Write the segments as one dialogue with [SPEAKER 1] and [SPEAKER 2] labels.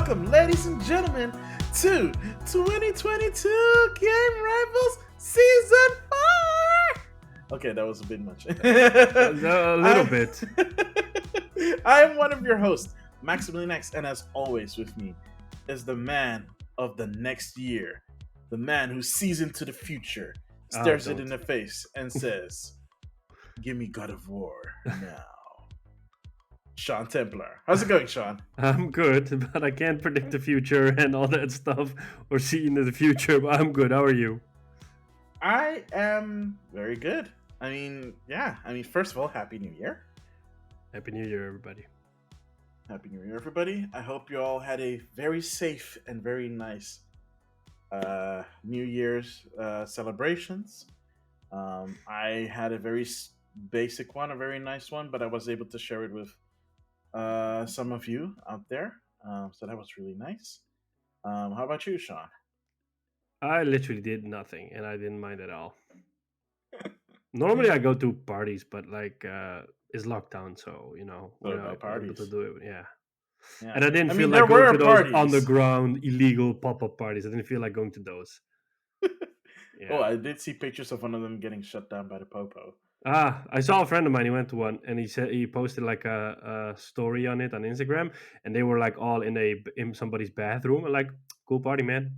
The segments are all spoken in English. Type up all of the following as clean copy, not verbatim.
[SPEAKER 1] welcome, ladies and gentlemen, to 2022 Game Rivals Season 4! Okay, that was a bit much.
[SPEAKER 2] A little bit.
[SPEAKER 1] I am one of your hosts, Maxemillian, and as always with me is the man of the next year, the man who sees into the future, stares it in the face, and says, "Give me God of War now." Sean Templar. How's it going, Sean?
[SPEAKER 2] I'm good, but I can't predict the future and all that stuff or see into the future, but I'm good. How are you?
[SPEAKER 1] I am very good. First of all, Happy New Year.
[SPEAKER 2] Happy New Year, everybody.
[SPEAKER 1] Happy New Year, everybody. I hope you all had a very safe and very nice New Year's celebrations. I had a very basic one, a very nice one, but I was able to share it with some of you out there. So that was really nice. How about you, Sean?
[SPEAKER 2] I literally did nothing, and I didn't mind at all. Normally, I go to parties, but it's lockdown, so we're
[SPEAKER 1] no
[SPEAKER 2] not able to
[SPEAKER 1] parties.
[SPEAKER 2] do it. Yeah.
[SPEAKER 1] Yeah.
[SPEAKER 2] And I didn't feel
[SPEAKER 1] there
[SPEAKER 2] like going
[SPEAKER 1] were
[SPEAKER 2] to those
[SPEAKER 1] parties.
[SPEAKER 2] underground illegal pop-up parties. I didn't feel like going to those.
[SPEAKER 1] Yeah. Oh, I did see pictures of one of them getting shut down by the popo.
[SPEAKER 2] I saw a friend of mine. He went to one, and he said he posted like a story on it on Instagram, and they were like all in somebody's bathroom. And like, cool party, man.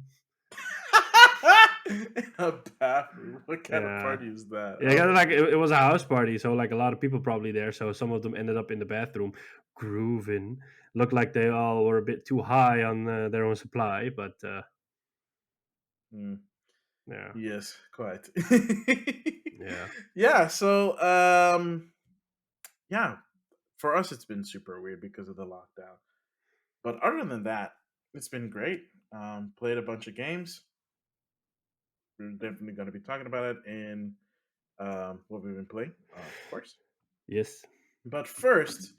[SPEAKER 1] A bathroom? What kind of party is that?
[SPEAKER 2] Yeah, it was a house party, so like a lot of people probably there. So some of them ended up in the bathroom, grooving. Looked like they all were a bit too high on their own supply, but yeah.
[SPEAKER 1] Yes, quite.
[SPEAKER 2] Yeah.
[SPEAKER 1] Yeah. So, yeah, for us it's been super weird because of the lockdown. But other than that, it's been great. Played a bunch of games. We're definitely going to be talking about it in what we've been playing, of course.
[SPEAKER 2] Yes.
[SPEAKER 1] But first,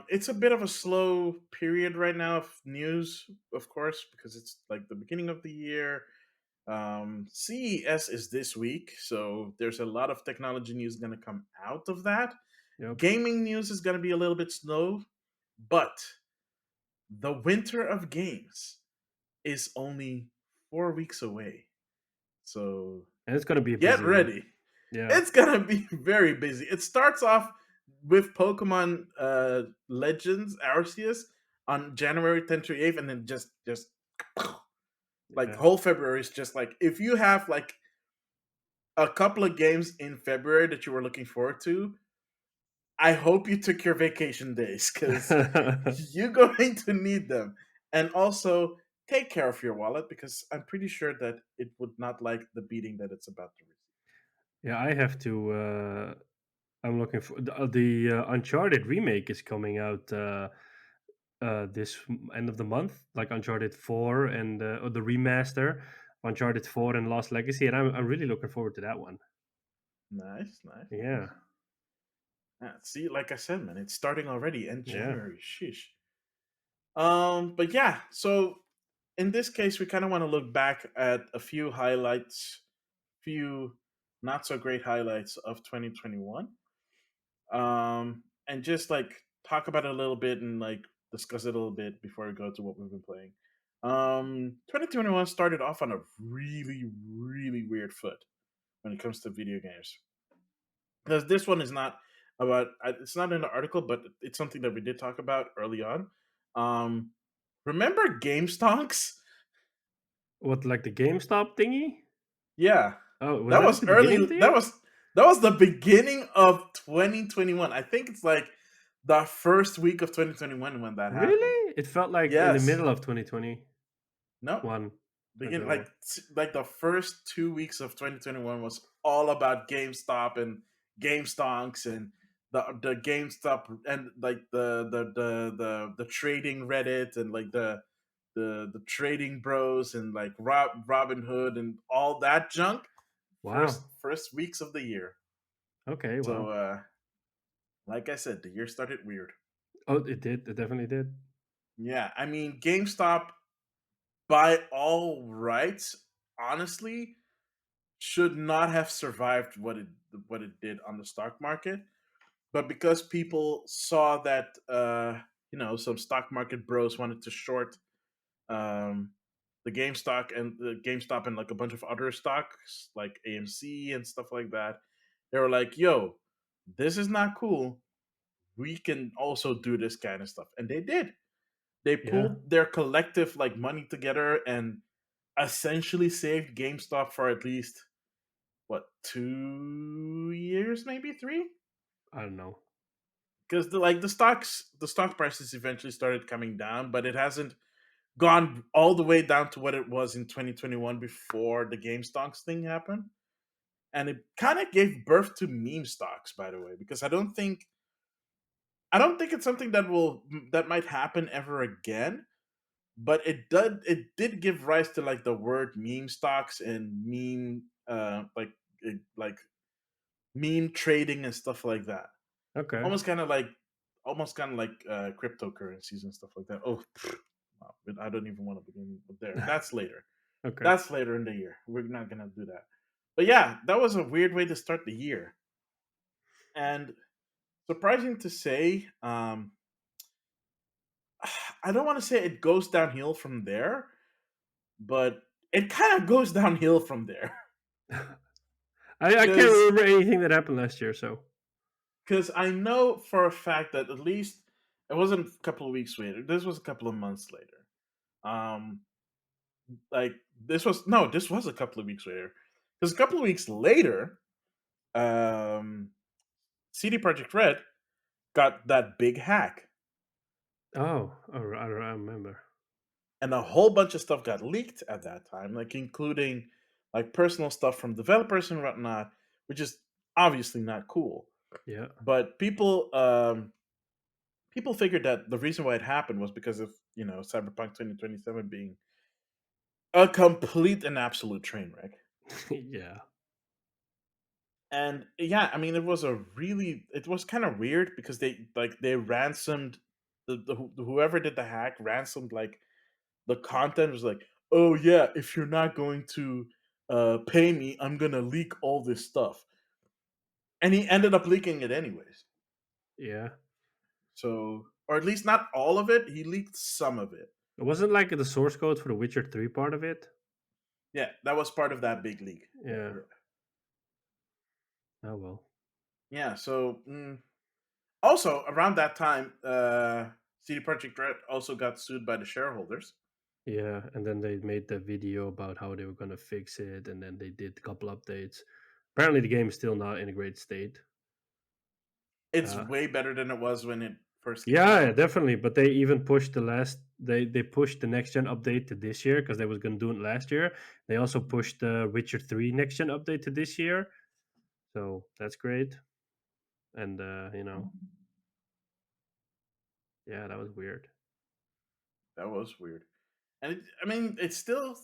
[SPEAKER 1] it's a bit of a slow period right now of news, of course, because it's like the beginning of the year. CES is this week, so there's a lot of technology news going to come out of that.
[SPEAKER 2] Yep.
[SPEAKER 1] Gaming news is going to be a little bit slow, but the winter of games is only 4 weeks away. So
[SPEAKER 2] and it's gonna be
[SPEAKER 1] get ready.
[SPEAKER 2] Yeah,
[SPEAKER 1] it's gonna be very busy. It starts off with Pokemon Legends Arceus on January 10th to 8th, and then just like whole February is just like, if you have like a couple of games in February that you were looking forward to, I hope you took your vacation days because you're going to need them. And also take care of your wallet because I'm pretty sure that it would not like the beating that it's about to receive.
[SPEAKER 2] Yeah, I have to. I'm looking for the Uncharted remake is coming out this end of the month, like Uncharted 4 and or the remaster, Uncharted 4 and Lost Legacy, and I'm really looking forward to that one.
[SPEAKER 1] Nice.
[SPEAKER 2] Yeah.
[SPEAKER 1] See, like I said, man, it's starting already in January.
[SPEAKER 2] Yeah.
[SPEAKER 1] Sheesh. But yeah, so in this case, we kind of want to look back at a few highlights, few not so great highlights of 2021. And just like talk about it a little bit and like discuss it a little bit before we go to what we've been playing. 2021 started off on a really, really weird foot when it comes to video games. Because this one is not about, it's not in the article, but it's something that we did talk about early on. Remember Game Stonks?
[SPEAKER 2] What, like the GameStop thingy?
[SPEAKER 1] Yeah.
[SPEAKER 2] Oh,
[SPEAKER 1] that was
[SPEAKER 2] the
[SPEAKER 1] early.
[SPEAKER 2] beginning
[SPEAKER 1] That was the beginning of 2021. I think it's like the first week of 2021 when that happened.
[SPEAKER 2] Really? It felt like in the middle of 2020.
[SPEAKER 1] No.
[SPEAKER 2] One.
[SPEAKER 1] Beginning like the first 2 weeks of 2021 was all about GameStop and Game Stonks and the GameStop and like the trading Reddit and like the trading bros and like Robin Hood and all that junk.
[SPEAKER 2] Wow.
[SPEAKER 1] First weeks of the year.
[SPEAKER 2] Okay. Wow.
[SPEAKER 1] So like I said, the year started weird.
[SPEAKER 2] Oh, it did. It definitely did.
[SPEAKER 1] Yeah, I mean, GameStop, by all rights, honestly, should not have survived what it did on the stock market. But because people saw that some stock market bros wanted to short um, the GameStop and like a bunch of other stocks like AMC and stuff like that. They were like, "Yo, this is not cool. We can also do this kind of stuff," and they did. They
[SPEAKER 2] Yeah,
[SPEAKER 1] pulled their collective like money together and essentially saved GameStop for at least what 2 years, maybe three,
[SPEAKER 2] I don't know.
[SPEAKER 1] because the stock prices eventually started coming down, but it hasn't gone all the way down to what it was in 2021 before the game stocks thing happened. And it kind of gave birth to meme stocks, by the way, because I don't think it's something that might happen ever again, but it did give rise to like the word meme stocks and like meme trading and stuff like that.
[SPEAKER 2] Okay.
[SPEAKER 1] Almost kind of like cryptocurrencies and stuff like that. Oh, wow, but I don't even want to begin with there. That's later.
[SPEAKER 2] Okay.
[SPEAKER 1] That's later in the year. We're not gonna do that. But yeah, that was a weird way to start the year. And surprising to say, I don't want to say it goes downhill from there, but it kind of goes downhill from there.
[SPEAKER 2] I can't
[SPEAKER 1] Because
[SPEAKER 2] remember anything that happened last year. So
[SPEAKER 1] I know for a fact that at least it wasn't a couple of weeks later. This was a couple of months later. Um, like this was a couple of weeks later. Because a couple of weeks later, um, CD Projekt Red got that big hack,
[SPEAKER 2] I remember.
[SPEAKER 1] and a whole bunch of stuff got leaked at that time, like including like personal stuff from developers and whatnot, which is obviously not cool.
[SPEAKER 2] Yeah.
[SPEAKER 1] But people figured that the reason why it happened was because of Cyberpunk 2027 being a complete and absolute train wreck.
[SPEAKER 2] Yeah.
[SPEAKER 1] And yeah, I mean, it was kind of weird because they ransomed whoever did the hack ransomed like the content was like, oh yeah, if you're not going to pay me, I'm gonna leak all this stuff, and he ended up leaking it anyways.
[SPEAKER 2] Yeah.
[SPEAKER 1] So, or at least not all of it, he leaked some of it.
[SPEAKER 2] It wasn't like the source code for the Witcher 3 part of it.
[SPEAKER 1] Yeah, that was part of that big leak. Yeah,
[SPEAKER 2] Yeah.
[SPEAKER 1] yeah.
[SPEAKER 2] Oh well.
[SPEAKER 1] Yeah, so also around that time, CD Projekt Red also got sued by the shareholders.
[SPEAKER 2] Yeah, and then they made the video about how they were gonna fix it, and then they did a couple updates. Apparently, the game is still not in a great state.
[SPEAKER 1] It's
[SPEAKER 2] Uh,
[SPEAKER 1] way better than it was when it first came
[SPEAKER 2] yeah,
[SPEAKER 1] out.
[SPEAKER 2] definitely. But they even pushed the last. They pushed the next gen update to this year because they was gonna do it last year. They also pushed the Witcher 3 next gen update to this year, so that's great. And yeah, that was weird.
[SPEAKER 1] That was weird. And I mean, it's still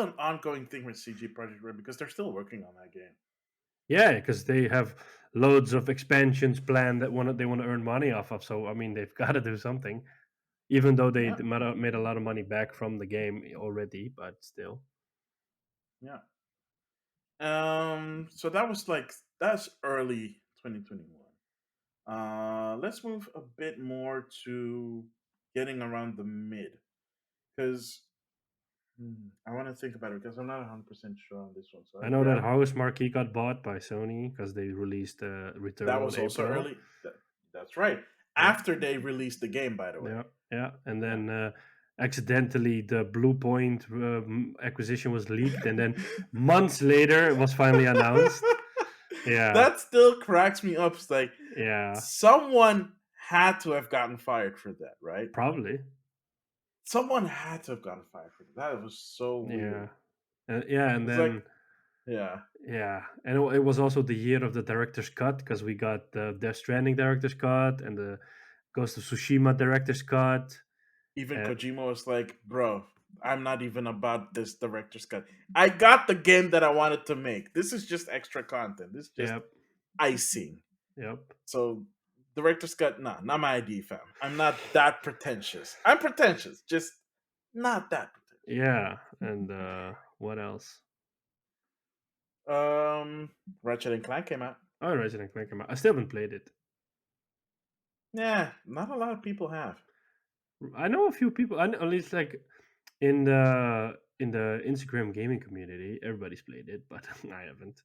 [SPEAKER 1] an ongoing thing with CG Project Red because they're still working on that game.
[SPEAKER 2] Yeah, because they have loads of expansions planned that they want to earn money off of. So I mean, they've got to do something. Even though they
[SPEAKER 1] Yeah,
[SPEAKER 2] made a lot of money back from the game already, but still.
[SPEAKER 1] yeah. So that's early 2021. Let's move a bit more to getting around the mid because I want to think about it because I'm not 100% sure on this one. So
[SPEAKER 2] I
[SPEAKER 1] I
[SPEAKER 2] know that
[SPEAKER 1] grabbed
[SPEAKER 2] House Marquee got bought by Sony because they released
[SPEAKER 1] that
[SPEAKER 2] Returnal in
[SPEAKER 1] was also
[SPEAKER 2] April.
[SPEAKER 1] early. That's right.
[SPEAKER 2] Yeah,
[SPEAKER 1] After they released the game, by the way.
[SPEAKER 2] yeah, yeah. And
[SPEAKER 1] Yeah.
[SPEAKER 2] then accidentally the Blue Point acquisition was leaked, and then months later it was finally announced. Yeah,
[SPEAKER 1] That still cracks me up. It's like
[SPEAKER 2] yeah,
[SPEAKER 1] someone had to have gotten fired for that, right?
[SPEAKER 2] probably.
[SPEAKER 1] Someone had to have gotten fired for that. That was so
[SPEAKER 2] Yeah,
[SPEAKER 1] weird.
[SPEAKER 2] yeah, and
[SPEAKER 1] It's like,
[SPEAKER 2] then
[SPEAKER 1] yeah,
[SPEAKER 2] yeah, and it was also the year of the director's cut because we got the Death Stranding director's cut and the Ghost of Tsushima director's cut.
[SPEAKER 1] even
[SPEAKER 2] Uh,
[SPEAKER 1] Kojima was like, bro, I'm not even about this director's cut. I got the game that I wanted to make. This is just extra content. This is just
[SPEAKER 2] yep,
[SPEAKER 1] icing.
[SPEAKER 2] yep,
[SPEAKER 1] So director's cut, nah, not my ID, fam. I'm not that pretentious. I'm pretentious, just not that pretentious.
[SPEAKER 2] yeah, and what else?
[SPEAKER 1] Ratchet and Clank came out.
[SPEAKER 2] Oh, Resident Evil came out. I still haven't played it.
[SPEAKER 1] Yeah, not a lot of people have.
[SPEAKER 2] I know a few people. I know, at least like In the Instagram gaming community, everybody's played it, but I haven't.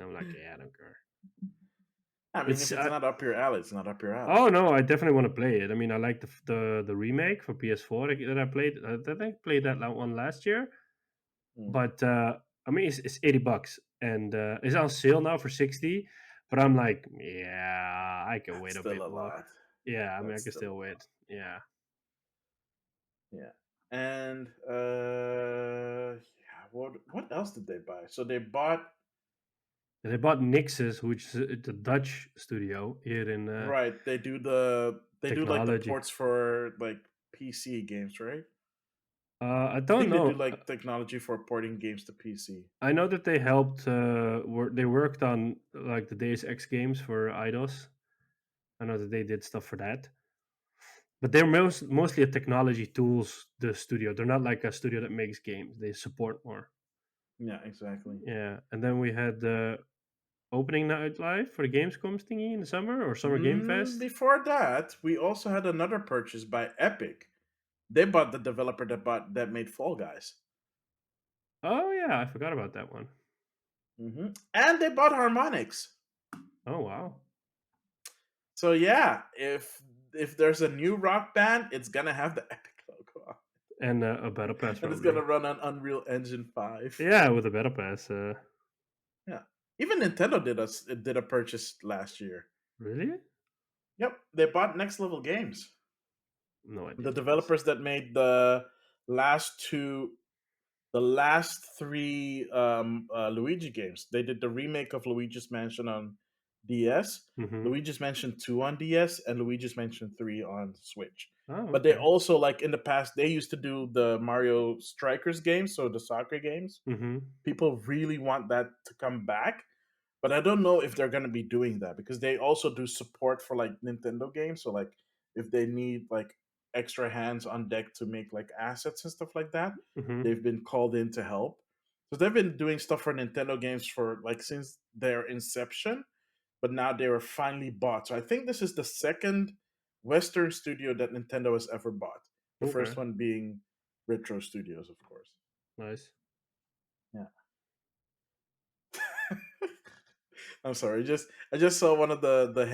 [SPEAKER 2] I'm like, yeah, I don't care.
[SPEAKER 1] I mean,
[SPEAKER 2] It's
[SPEAKER 1] if it's not up your alley, it's not up your alley.
[SPEAKER 2] Oh no, I definitely want to play it. I mean, I like the remake for PS4 that I played. I think I played that one last year,
[SPEAKER 1] Hmm,
[SPEAKER 2] but I mean, it's $80 and it's on sale now for 60. But I'm like, yeah, I can
[SPEAKER 1] that's
[SPEAKER 2] wait a
[SPEAKER 1] still
[SPEAKER 2] bit
[SPEAKER 1] a
[SPEAKER 2] more.
[SPEAKER 1] lot.
[SPEAKER 2] Yeah, I mean, I
[SPEAKER 1] That's
[SPEAKER 2] can
[SPEAKER 1] still a
[SPEAKER 2] still
[SPEAKER 1] lot.
[SPEAKER 2] wait. Yeah,
[SPEAKER 1] Yeah. And yeah, what else did they buy? So they bought
[SPEAKER 2] and they bought Nixus, which is the Dutch studio here in
[SPEAKER 1] right. They do like the
[SPEAKER 2] technology.
[SPEAKER 1] ports for like PC games, right?
[SPEAKER 2] I
[SPEAKER 1] I
[SPEAKER 2] don't
[SPEAKER 1] think they do
[SPEAKER 2] know.
[SPEAKER 1] like technology for porting games to PC.
[SPEAKER 2] I know that they helped. They worked on like the Deus Ex games for IDOS. I know that they did stuff for that. But they're mostly a technology tools the studio. They're not like a studio that makes games. They support more.
[SPEAKER 1] Yeah, exactly.
[SPEAKER 2] Yeah, and then we had the opening night live for the Gamescom thingy in the summer or Summer Game Fest.
[SPEAKER 1] Before that, we also had another purchase by Epic. They bought the developer that made Fall Guys.
[SPEAKER 2] Oh yeah, I forgot about that one.
[SPEAKER 1] And they bought Harmonix.
[SPEAKER 2] Oh wow,
[SPEAKER 1] So yeah, if there's a new rock band, it's gonna have the Epic logo on
[SPEAKER 2] and a battle pass
[SPEAKER 1] and it's gonna
[SPEAKER 2] probably.
[SPEAKER 1] run on Unreal Engine 5.
[SPEAKER 2] Yeah, with a battle pass.
[SPEAKER 1] Yeah. Even Nintendo did a purchase last year.
[SPEAKER 2] Really?
[SPEAKER 1] Yep, they bought Next Level Games.
[SPEAKER 2] No idea
[SPEAKER 1] The
[SPEAKER 2] what that is.
[SPEAKER 1] developers that made last two the last three Luigi games. They did the remake of Luigi's Mansion on DS,
[SPEAKER 2] Mm-hmm.
[SPEAKER 1] Luigi's Mansion 2 on DS, and Luigi's Mansion 3 on Switch.
[SPEAKER 2] Oh
[SPEAKER 1] But they
[SPEAKER 2] okay.
[SPEAKER 1] also, like in the past, they used to do the Mario Strikers games, so the soccer games.
[SPEAKER 2] Mm-hmm.
[SPEAKER 1] People really want that to come back, but I don't know if they're going to be doing that because they also do support for like Nintendo games. So like if they need like extra hands on deck to make like assets and stuff like that,
[SPEAKER 2] Mm-hmm.
[SPEAKER 1] they've been called in to help. So they've been doing stuff for Nintendo games for like since their inception, but now they were finally bought. So I think this is the second Western studio that Nintendo has ever bought. The first
[SPEAKER 2] Okay.
[SPEAKER 1] one being Retro Studios, of course.
[SPEAKER 2] Nice.
[SPEAKER 1] Yeah. I'm sorry. I just saw one of the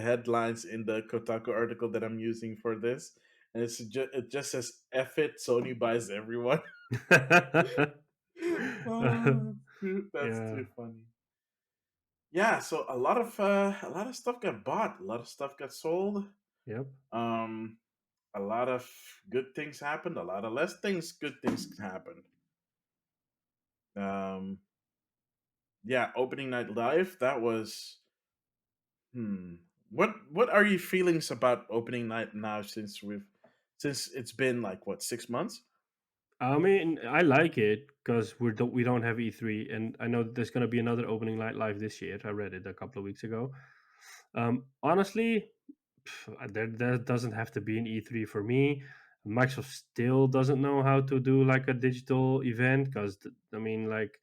[SPEAKER 1] headlines in the Kotaku article that I'm using for this, and it just says "F it, Sony buys everyone." Oh, that's
[SPEAKER 2] Yeah.
[SPEAKER 1] too funny. Yeah, so a lot of stuff got bought, a lot of stuff got sold.
[SPEAKER 2] Yep.
[SPEAKER 1] Um, a lot of good things happened, a lot of less things good things happened. Um, yeah, opening night live that was Hmm. What are your feelings about opening night now since it's been like what 6 months?
[SPEAKER 2] I mean, I like it because we don't have E3, and I know that there's going to be another opening night live this year. I read it a couple of weeks ago. Honestly, there doesn't have to be an E3 for me. Microsoft still doesn't know how to do like a digital event because I mean, like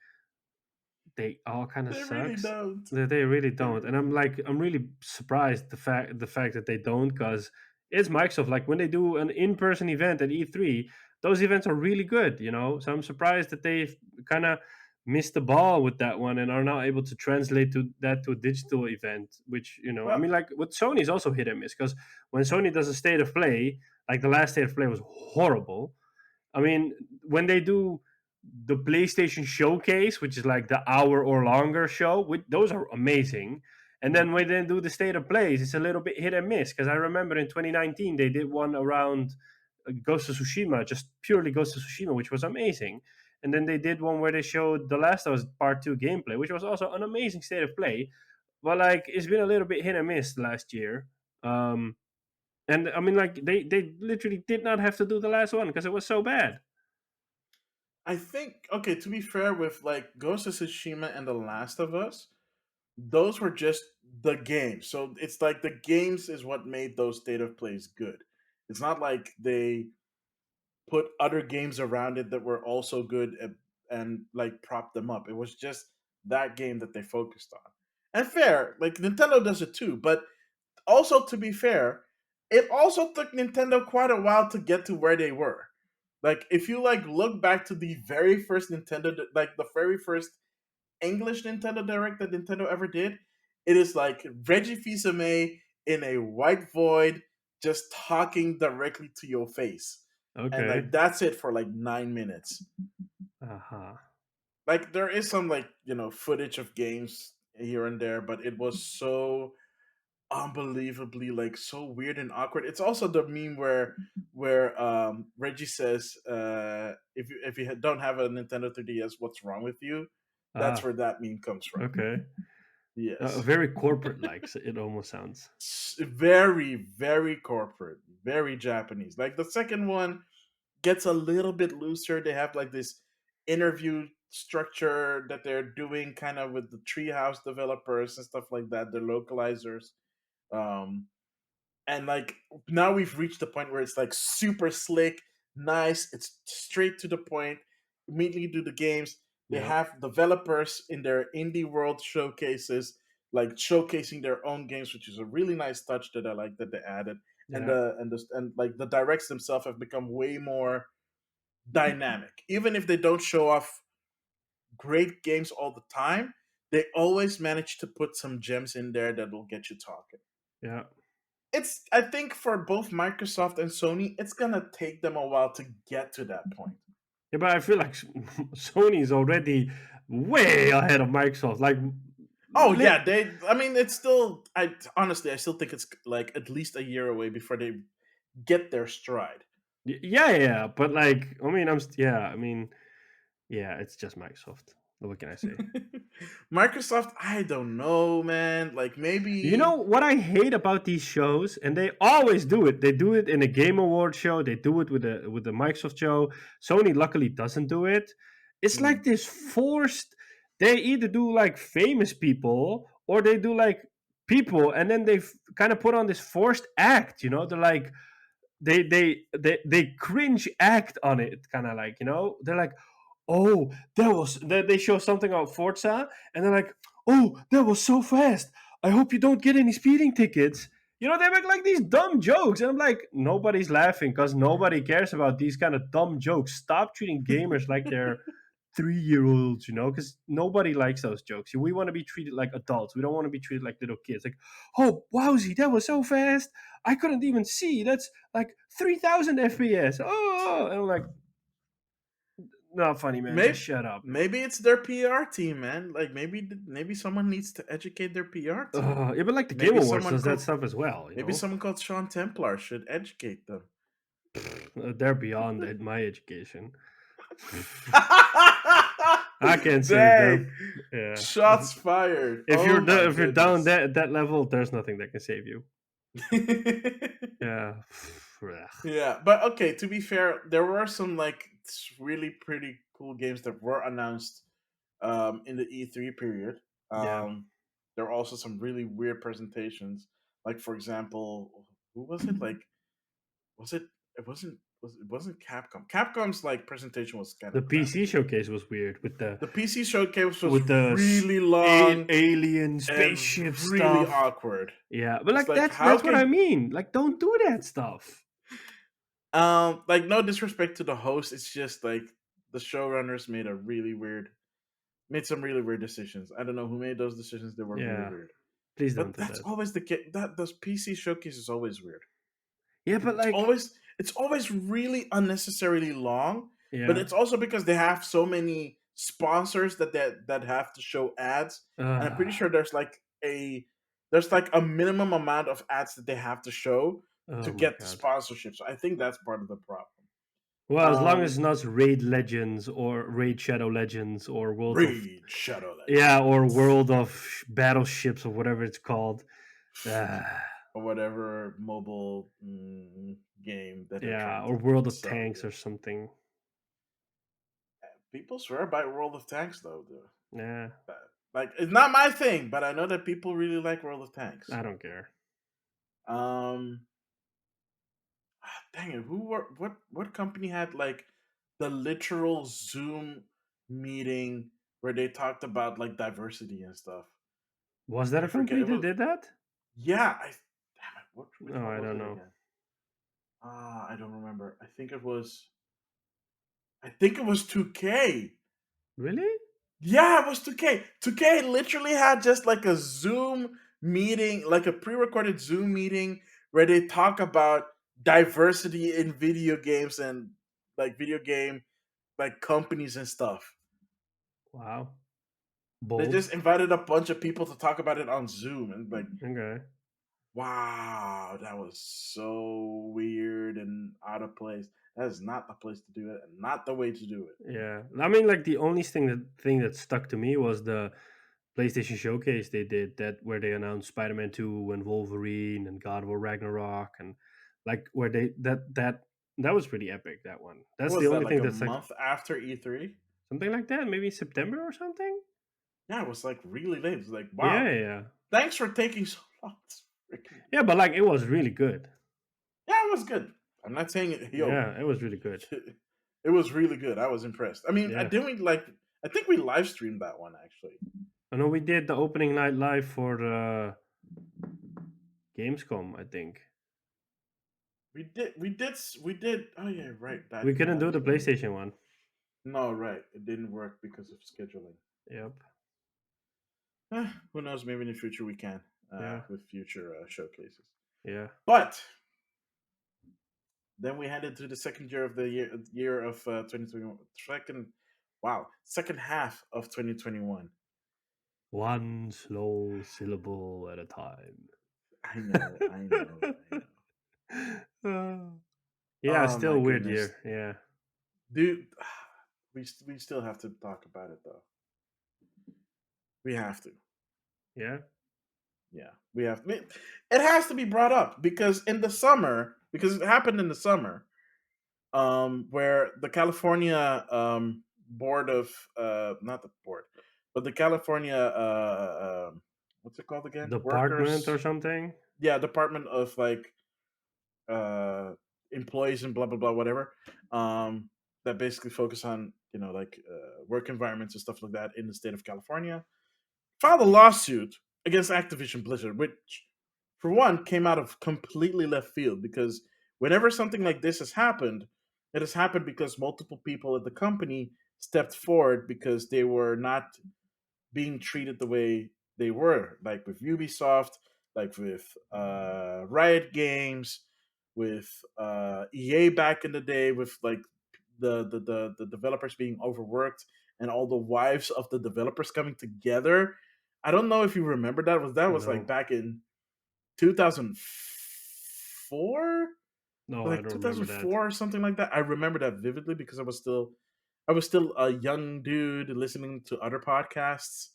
[SPEAKER 2] they all kind of
[SPEAKER 1] They really
[SPEAKER 2] sucks.
[SPEAKER 1] don't.
[SPEAKER 2] They really
[SPEAKER 1] They
[SPEAKER 2] don't, and
[SPEAKER 1] really don't.
[SPEAKER 2] I'm really surprised the fact that they don't because it's Microsoft. Like when they do an in person event at E3, those events are really good, you know. So I'm surprised that they've kind of missed the ball with that one and are not able to translate to a digital event. Which I
[SPEAKER 1] Well,
[SPEAKER 2] mean, like with Sony is also hit and miss because when Sony does a state of play, like the last state of play was horrible. I mean, when they do the PlayStation Showcase, which is like the hour or longer show, those are amazing. And then when they do the state of plays, it's a little bit hit and miss. Because I remember in 2019 they did one around Ghost of Tsushima, just purely Ghost of Tsushima, which was amazing. And then they did one where they showed The Last of Us Part Two gameplay, which was also an amazing state of play. But like it's been a little bit hit and miss last year. Um, and I mean, like they literally did not have to do the last one because it was so bad.
[SPEAKER 1] I think okay. To be fair, with like Ghost of Tsushima and The Last of Us, those were just the games. So it's like the games is what made those state of plays good. It's not like they put other games around it that were also good and like prop them up. It was just that game that they focused on. And fair, like Nintendo does it too. But also to be fair, it also took Nintendo quite a while to get to where they were. Like if you like look back to the very first like the very first English Nintendo Direct that Nintendo ever did, it is like Reggie Fils-Aimé in a white void just talking directly to your face. And
[SPEAKER 2] Okay.
[SPEAKER 1] like that's it for like 9 minutes.
[SPEAKER 2] Uh-huh.
[SPEAKER 1] Like there is some like, footage of games here and there, but it was so unbelievably like so weird and awkward. It's also the meme where Reggie says, if you don't have a Nintendo 3DS, what's wrong with you? That's
[SPEAKER 2] Ah,
[SPEAKER 1] where that meme comes from.
[SPEAKER 2] okay.
[SPEAKER 1] Yes.
[SPEAKER 2] Very corporate like, it almost sounds.
[SPEAKER 1] Very, very corporate, very Japanese. Like the second one gets a little bit looser. They have like this interview structure that they're doing kind of with the treehouse developers and stuff like that, the localizers. Um, and like now we've reached the point where it's like super slick, nice, it's straight to the point, immediately do the games. They
[SPEAKER 2] Yeah.
[SPEAKER 1] have developers in their indie world showcases, like showcasing their own games, which is a really nice touch that I like that they added. And
[SPEAKER 2] Yeah.
[SPEAKER 1] and like the directs themselves have become way more dynamic. Even if they don't show off great games all the time, they always manage to put some gems in there that will get you talking.
[SPEAKER 2] Yeah.
[SPEAKER 1] It's I think for both Microsoft and Sony, it's gonna take them a while to get to that point.
[SPEAKER 2] Yeah, but I feel like Sony is already way ahead of Microsoft. Like,
[SPEAKER 1] Oh
[SPEAKER 2] lit.
[SPEAKER 1] yeah, they. I mean, it's still. I honestly, I still think it's like at least a year away before they get their stride.
[SPEAKER 2] Yeah, yeah. But like, I mean, yeah. I mean, yeah. It's just Microsoft. What can I say?
[SPEAKER 1] Microsoft, I don't know, man. Like
[SPEAKER 2] You know
[SPEAKER 1] maybe.
[SPEAKER 2] what I hate about these shows, and they always do it. They do it in a Game Award show. They do it with the Microsoft show. Sony luckily doesn't do it. It's
[SPEAKER 1] Hmm.
[SPEAKER 2] like this forced. They either do like famous people or they do like people, and then they kind of put on this forced act. You know, they're like they cringe act on it, kind of like, they're like, oh, they show something about Forza, and they're like, oh, that was so fast. I hope you don't get any speeding tickets. They make like these dumb jokes, and I'm like, nobody's laughing because nobody cares about these kind of dumb jokes. Stop treating gamers like they're 3-year olds, because nobody likes those jokes. We want to be treated like adults. We don't want to be treated like little kids. Like, oh, wowsy, that was so fast. I couldn't even see. That's like 3,000 FPS. Oh, and I'm like, not funny, man. Just
[SPEAKER 1] maybe
[SPEAKER 2] shut up.
[SPEAKER 1] maybe it's their PR team, man. Like maybe someone needs to educate their PR team.
[SPEAKER 2] Yeah, but like the Game
[SPEAKER 1] Maybe
[SPEAKER 2] Awards
[SPEAKER 1] someone
[SPEAKER 2] does that
[SPEAKER 1] called
[SPEAKER 2] stuff as well.
[SPEAKER 1] maybe someone called Sean Templar should educate them.
[SPEAKER 2] They're beyond my education. I can't save them.
[SPEAKER 1] Dang.
[SPEAKER 2] Yeah.
[SPEAKER 1] Shots fired.
[SPEAKER 2] If
[SPEAKER 1] Oh
[SPEAKER 2] you're
[SPEAKER 1] my
[SPEAKER 2] if you're down
[SPEAKER 1] goodness.
[SPEAKER 2] that level, there's nothing that can save you. Yeah.
[SPEAKER 1] Yeah, but okay, to be fair, there were some like really pretty cool games that were announced in the E3 period.
[SPEAKER 2] Yeah.
[SPEAKER 1] There were also some really weird presentations. Like for example, who was it? Like was it it wasn't Capcom. Capcom's like presentation was kind
[SPEAKER 2] The
[SPEAKER 1] of crappy
[SPEAKER 2] PC
[SPEAKER 1] to me.
[SPEAKER 2] showcase was weird
[SPEAKER 1] The PC showcase was
[SPEAKER 2] with the
[SPEAKER 1] really long
[SPEAKER 2] alien
[SPEAKER 1] and
[SPEAKER 2] spaceship
[SPEAKER 1] really
[SPEAKER 2] stuff.
[SPEAKER 1] awkward.
[SPEAKER 2] Yeah, but
[SPEAKER 1] It's
[SPEAKER 2] like
[SPEAKER 1] like how
[SPEAKER 2] that's what I
[SPEAKER 1] can
[SPEAKER 2] mean. Like, don't do that stuff.
[SPEAKER 1] like no disrespect to the host, it's just like the showrunners made some really weird decisions. I don't know who made those decisions. They were really
[SPEAKER 2] Yeah,
[SPEAKER 1] weird.
[SPEAKER 2] please don't
[SPEAKER 1] But
[SPEAKER 2] do
[SPEAKER 1] that's
[SPEAKER 2] that.
[SPEAKER 1] always the case. That those PC showcase is always weird.
[SPEAKER 2] Yeah, but like,
[SPEAKER 1] It's always really unnecessarily long. But
[SPEAKER 2] yeah.
[SPEAKER 1] it's also because they have so many sponsors that have to show ads, and I'm pretty
[SPEAKER 2] Uh,
[SPEAKER 1] sure there's like a minimum amount of ads that they have to show to
[SPEAKER 2] oh my
[SPEAKER 1] get the
[SPEAKER 2] god.
[SPEAKER 1] sponsorship. So I think that's part of the problem.
[SPEAKER 2] Well, as long as
[SPEAKER 1] Um,
[SPEAKER 2] it's not Raid Legends or Raid Shadow Legends or World of,
[SPEAKER 1] Raid Shadow
[SPEAKER 2] yeah, or
[SPEAKER 1] Legends
[SPEAKER 2] World of Battleships or whatever it's called. Uh,
[SPEAKER 1] or whatever mobile game that they're
[SPEAKER 2] yeah,
[SPEAKER 1] trying
[SPEAKER 2] or
[SPEAKER 1] to
[SPEAKER 2] World of
[SPEAKER 1] sell
[SPEAKER 2] Tanks
[SPEAKER 1] you.
[SPEAKER 2] or something.
[SPEAKER 1] People swear by World of Tanks though.
[SPEAKER 2] Yeah,
[SPEAKER 1] Like it's not my thing, but I know that people really like World of Tanks.
[SPEAKER 2] I don't care.
[SPEAKER 1] Um, dang it, what company had like the literal Zoom meeting where they talked about like diversity and stuff?
[SPEAKER 2] Was that
[SPEAKER 1] I
[SPEAKER 2] a
[SPEAKER 1] forget.
[SPEAKER 2] company
[SPEAKER 1] It
[SPEAKER 2] that
[SPEAKER 1] was
[SPEAKER 2] did that?
[SPEAKER 1] yeah. I damn it. Which
[SPEAKER 2] No,
[SPEAKER 1] one
[SPEAKER 2] I
[SPEAKER 1] was
[SPEAKER 2] don't
[SPEAKER 1] it
[SPEAKER 2] know.
[SPEAKER 1] again? Ah, I don't remember. I think it was. I think it was 2K.
[SPEAKER 2] Really?
[SPEAKER 1] Yeah, it was 2K. 2K literally had just like a Zoom meeting, like a pre-recorded Zoom meeting where they talk about diversity in video games and like video game like companies and stuff.
[SPEAKER 2] Wow.
[SPEAKER 1] They
[SPEAKER 2] Bold.
[SPEAKER 1] just invited a bunch of people to talk about it on Zoom and like,
[SPEAKER 2] Okay.
[SPEAKER 1] wow, that was so weird and out of place. That is not the place to do it and not the way to do it.
[SPEAKER 2] Yeah. I mean, like the only thing that stuck to me was the PlayStation Showcase they did, that where they announced Spider-Man 2 and Wolverine and God of War Ragnarok, and like where they that was pretty epic, that one.
[SPEAKER 1] What
[SPEAKER 2] That's the
[SPEAKER 1] was that,
[SPEAKER 2] only
[SPEAKER 1] like
[SPEAKER 2] thing
[SPEAKER 1] a
[SPEAKER 2] that's like
[SPEAKER 1] month after E3?
[SPEAKER 2] something like that, maybe September or something.
[SPEAKER 1] Yeah, it was like really late. It was like,
[SPEAKER 2] Yeah,
[SPEAKER 1] wow,
[SPEAKER 2] yeah, yeah.
[SPEAKER 1] thanks for taking so long. It's freaking
[SPEAKER 2] Yeah, but like it was really good.
[SPEAKER 1] yeah, it was good. I'm not saying it. Yo,
[SPEAKER 2] Yeah, it was really good.
[SPEAKER 1] it was really good. I was impressed. I mean, I
[SPEAKER 2] Yeah.
[SPEAKER 1] didn't like. I think we live streamed that one actually.
[SPEAKER 2] I know we did the opening night live for Gamescom, I think.
[SPEAKER 1] We did. Oh yeah, right.
[SPEAKER 2] We
[SPEAKER 1] That
[SPEAKER 2] couldn't
[SPEAKER 1] that
[SPEAKER 2] do
[SPEAKER 1] was
[SPEAKER 2] the
[SPEAKER 1] when.
[SPEAKER 2] PlayStation one.
[SPEAKER 1] No, right. It didn't work because of scheduling.
[SPEAKER 2] Yep.
[SPEAKER 1] Who knows? Maybe in the future we can
[SPEAKER 2] Yeah.
[SPEAKER 1] with future showcases.
[SPEAKER 2] Yeah.
[SPEAKER 1] But then we headed to the second year of the year of 2021. Second half of 2021.
[SPEAKER 2] One slow syllable at a time.
[SPEAKER 1] I know, I know, I know.
[SPEAKER 2] Uh, yeah,
[SPEAKER 1] Oh
[SPEAKER 2] still
[SPEAKER 1] my
[SPEAKER 2] a weird
[SPEAKER 1] goodness,
[SPEAKER 2] year. Yeah.
[SPEAKER 1] dude. We still have to talk about it though. We have to.
[SPEAKER 2] Yeah.
[SPEAKER 1] Yeah, we have. It has to be brought up because in the summer, because it happened in the summer, where the California board of not the board, but the California what's it called again?
[SPEAKER 2] Department or
[SPEAKER 1] Workers.
[SPEAKER 2] something.
[SPEAKER 1] Yeah, Department of like uh, employees and blah blah blah whatever. That basically focus on like work environments and stuff like that in the state of California. Filed a lawsuit against Activision Blizzard, which for one came out of completely left field because whenever something like this has happened, it has happened because multiple people at the company stepped forward because they were not being treated the way they were, like with Ubisoft, like with Riot Games, with EA back in the day, with like the developers being overworked and all the wives of the developers coming together. I don't know if you remember that was like
[SPEAKER 2] No.
[SPEAKER 1] back in 2004,
[SPEAKER 2] No, I
[SPEAKER 1] like
[SPEAKER 2] don't remember that.
[SPEAKER 1] 2004 or something like that. I remember that vividly because I was still a young dude listening to other podcasts,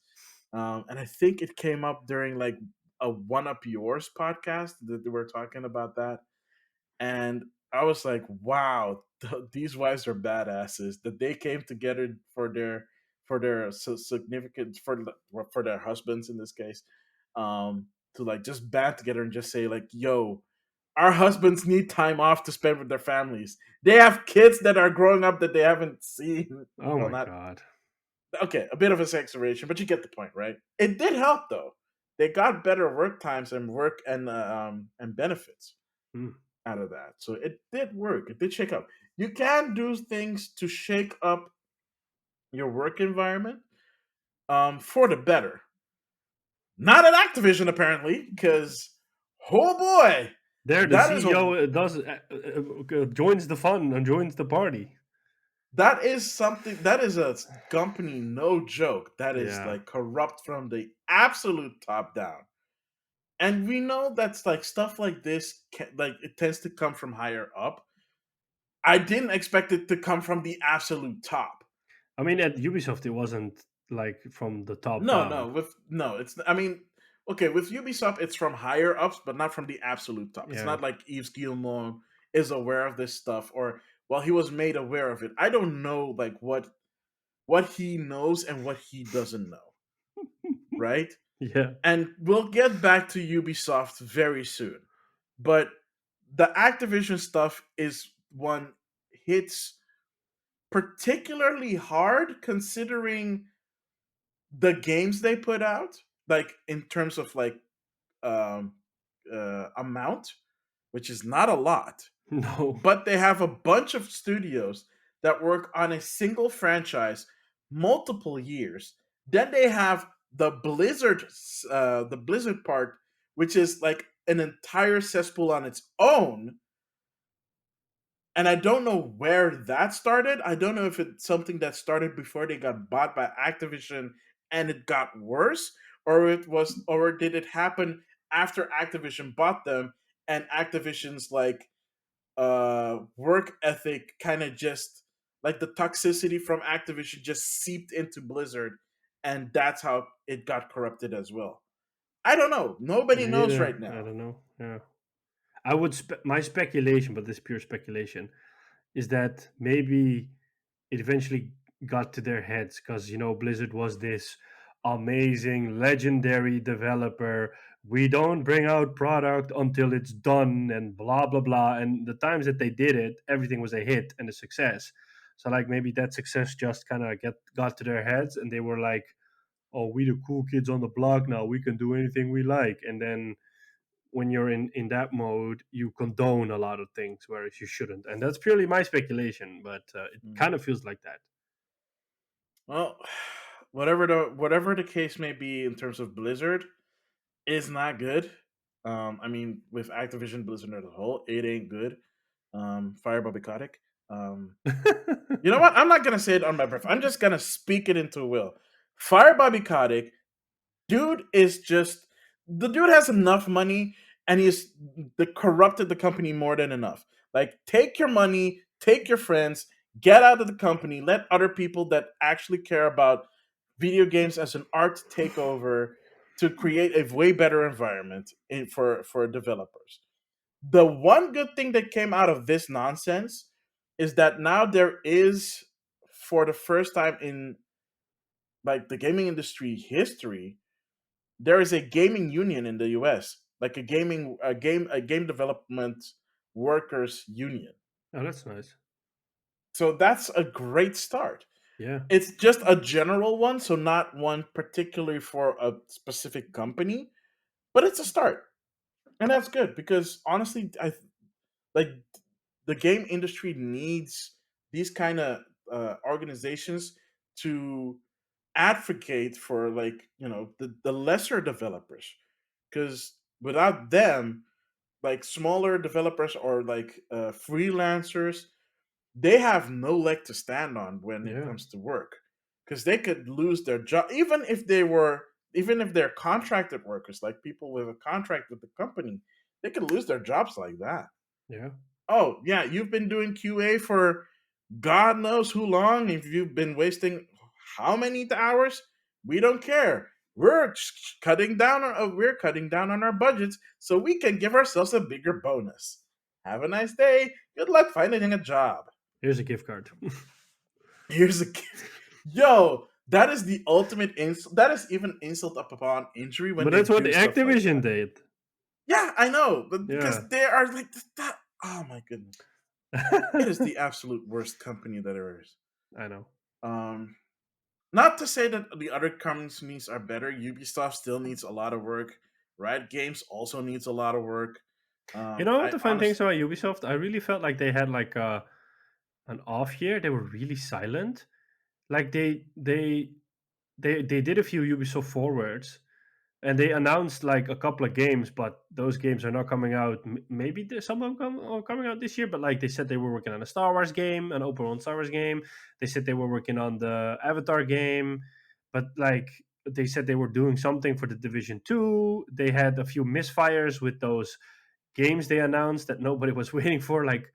[SPEAKER 1] and I think it came up during like a One Up Yours podcast that they were talking about that, and I was like, wow, these wives are badasses that they came together for their significant for their husbands in this case, to like just band together and just say like, yo, our husbands need time off to spend with their families. They have kids that are growing up that they haven't seen.
[SPEAKER 2] Oh
[SPEAKER 1] Well,
[SPEAKER 2] my
[SPEAKER 1] not
[SPEAKER 2] god.
[SPEAKER 1] okay, a bit of a sexuration, but you get the point, right? It did help though. They got better work times and work and benefits
[SPEAKER 2] Hmm.
[SPEAKER 1] out of that. So it did work. It did shake up. You can do things to shake up your work environment for the better. Not at Activision apparently, because oh boy,
[SPEAKER 2] There, the
[SPEAKER 1] that is a
[SPEAKER 2] CEO does joins the fun and joins the party.
[SPEAKER 1] that is something that is a company no joke. That is
[SPEAKER 2] Yeah.
[SPEAKER 1] like corrupt from the absolute top down. And we know that's like stuff like this like it tends to come from higher up. I didn't expect it to come from the absolute top.
[SPEAKER 2] I mean, at Ubisoft, it wasn't like from the top
[SPEAKER 1] No,
[SPEAKER 2] down.
[SPEAKER 1] no, it's I mean, okay, with Ubisoft it's from higher ups, but not from the absolute top. It's
[SPEAKER 2] Yeah.
[SPEAKER 1] not like Yves Guillemot is aware of this stuff or well, he was made aware of it. I don't know like what he knows and what he doesn't know, right?
[SPEAKER 2] Yeah.
[SPEAKER 1] And we'll get back to Ubisoft very soon. But the Activision stuff is one hits particularly hard considering the games they put out, like in terms of like um, amount, which is not a lot,
[SPEAKER 2] No.
[SPEAKER 1] but they have a bunch of studios that work on a single franchise multiple years. Then they have the Blizzard part, which is like an entire cesspool on its own. And I don't know where that started. I don't know if it's something that started before they got bought by Activision and it got worse, or did it happen after Activision bought them and Activision's like work ethic kind of just like the toxicity from Activision just seeped into Blizzard, and that's how it got corrupted as well. I don't know. Nobody knows
[SPEAKER 2] Yeah,
[SPEAKER 1] right
[SPEAKER 2] I
[SPEAKER 1] now.
[SPEAKER 2] don't know. Yeah, I would my speculation, but this is pure speculation, is that maybe it eventually got to their heads because Blizzard was this amazing legendary developer. We don't bring out product until it's done and blah blah blah, and the times that they did it, everything was a hit and a success. So like maybe that success just kind of get got to their heads and they were like, oh, we the cool kids on the block now, we can do anything we like. And then when you're in that mode, you condone a lot of things, whereas you shouldn't. And that's purely my speculation, but it
[SPEAKER 1] Hmm.
[SPEAKER 2] kind of feels like that.
[SPEAKER 1] Well, whatever the case may be in terms of Blizzard, is not good. I mean, with Activision Blizzard as a whole, it ain't good. Fire Bobby Kotick. Um, you know what? I'm not gonna say it on my breath. I'm just gonna speak it into will. Fire Bobby Kotick, dude is just the dude has enough money and he's corrupted the company more than enough. Like, take your money, take your friends, get out of the company, let other people that actually care about video games as an art take over to create a way better environment for developers. The one good thing that came out of this nonsense is that now there is, for the first time in like the gaming industry history, there is a gaming union in the US, like a game development workers union.
[SPEAKER 2] Oh, that's nice.
[SPEAKER 1] So that's a great start.
[SPEAKER 2] Yeah,
[SPEAKER 1] It's just a general one, so not one particularly for a specific company, but it's a start. And that's good because honestly, I like the game industry needs these kind of organizations to advocate for, like, the lesser developers, because without them, like smaller developers or like freelancers, they have no leg to stand on when it
[SPEAKER 2] yeah,
[SPEAKER 1] comes to work, because they could lose their job even if they're contracted workers, like people with a contract with the company. They could lose their jobs like that.
[SPEAKER 2] yeah.
[SPEAKER 1] Oh yeah, you've been doing QA for God knows who long. If you've been wasting how many hours, we don't care. We're cutting down on our budgets so we can give ourselves a bigger bonus. Have a nice day. Good luck finding a job.
[SPEAKER 2] Here's a gift card.
[SPEAKER 1] Here's a gift. Yo, that is the ultimate insult. That is even insult upon injury when
[SPEAKER 2] But
[SPEAKER 1] they
[SPEAKER 2] that's what
[SPEAKER 1] do stuff like
[SPEAKER 2] Activision
[SPEAKER 1] that.
[SPEAKER 2] did.
[SPEAKER 1] Yeah, I know, but
[SPEAKER 2] Yeah,
[SPEAKER 1] because they are like that. Oh my goodness, it is the absolute worst company that there is.
[SPEAKER 2] I know.
[SPEAKER 1] Um, Not to say that the other companies are better. Ubisoft still needs a lot of work. Riot Games also needs a lot of work.
[SPEAKER 2] You know what
[SPEAKER 1] I
[SPEAKER 2] the fun things
[SPEAKER 1] honestly,
[SPEAKER 2] about Ubisoft? I really felt like they had like an off year. They were really silent. Like they did a few Ubisoft forwards, and they announced like a couple of games, but those games are not coming out. Maybe some of them are coming out this year, but like they said they were working on a Star Wars game, an open world Star Wars game. They said they were working on the Avatar game, but like they said they were doing something for the Division 2. They had a few misfires with those games they announced that nobody was waiting for, like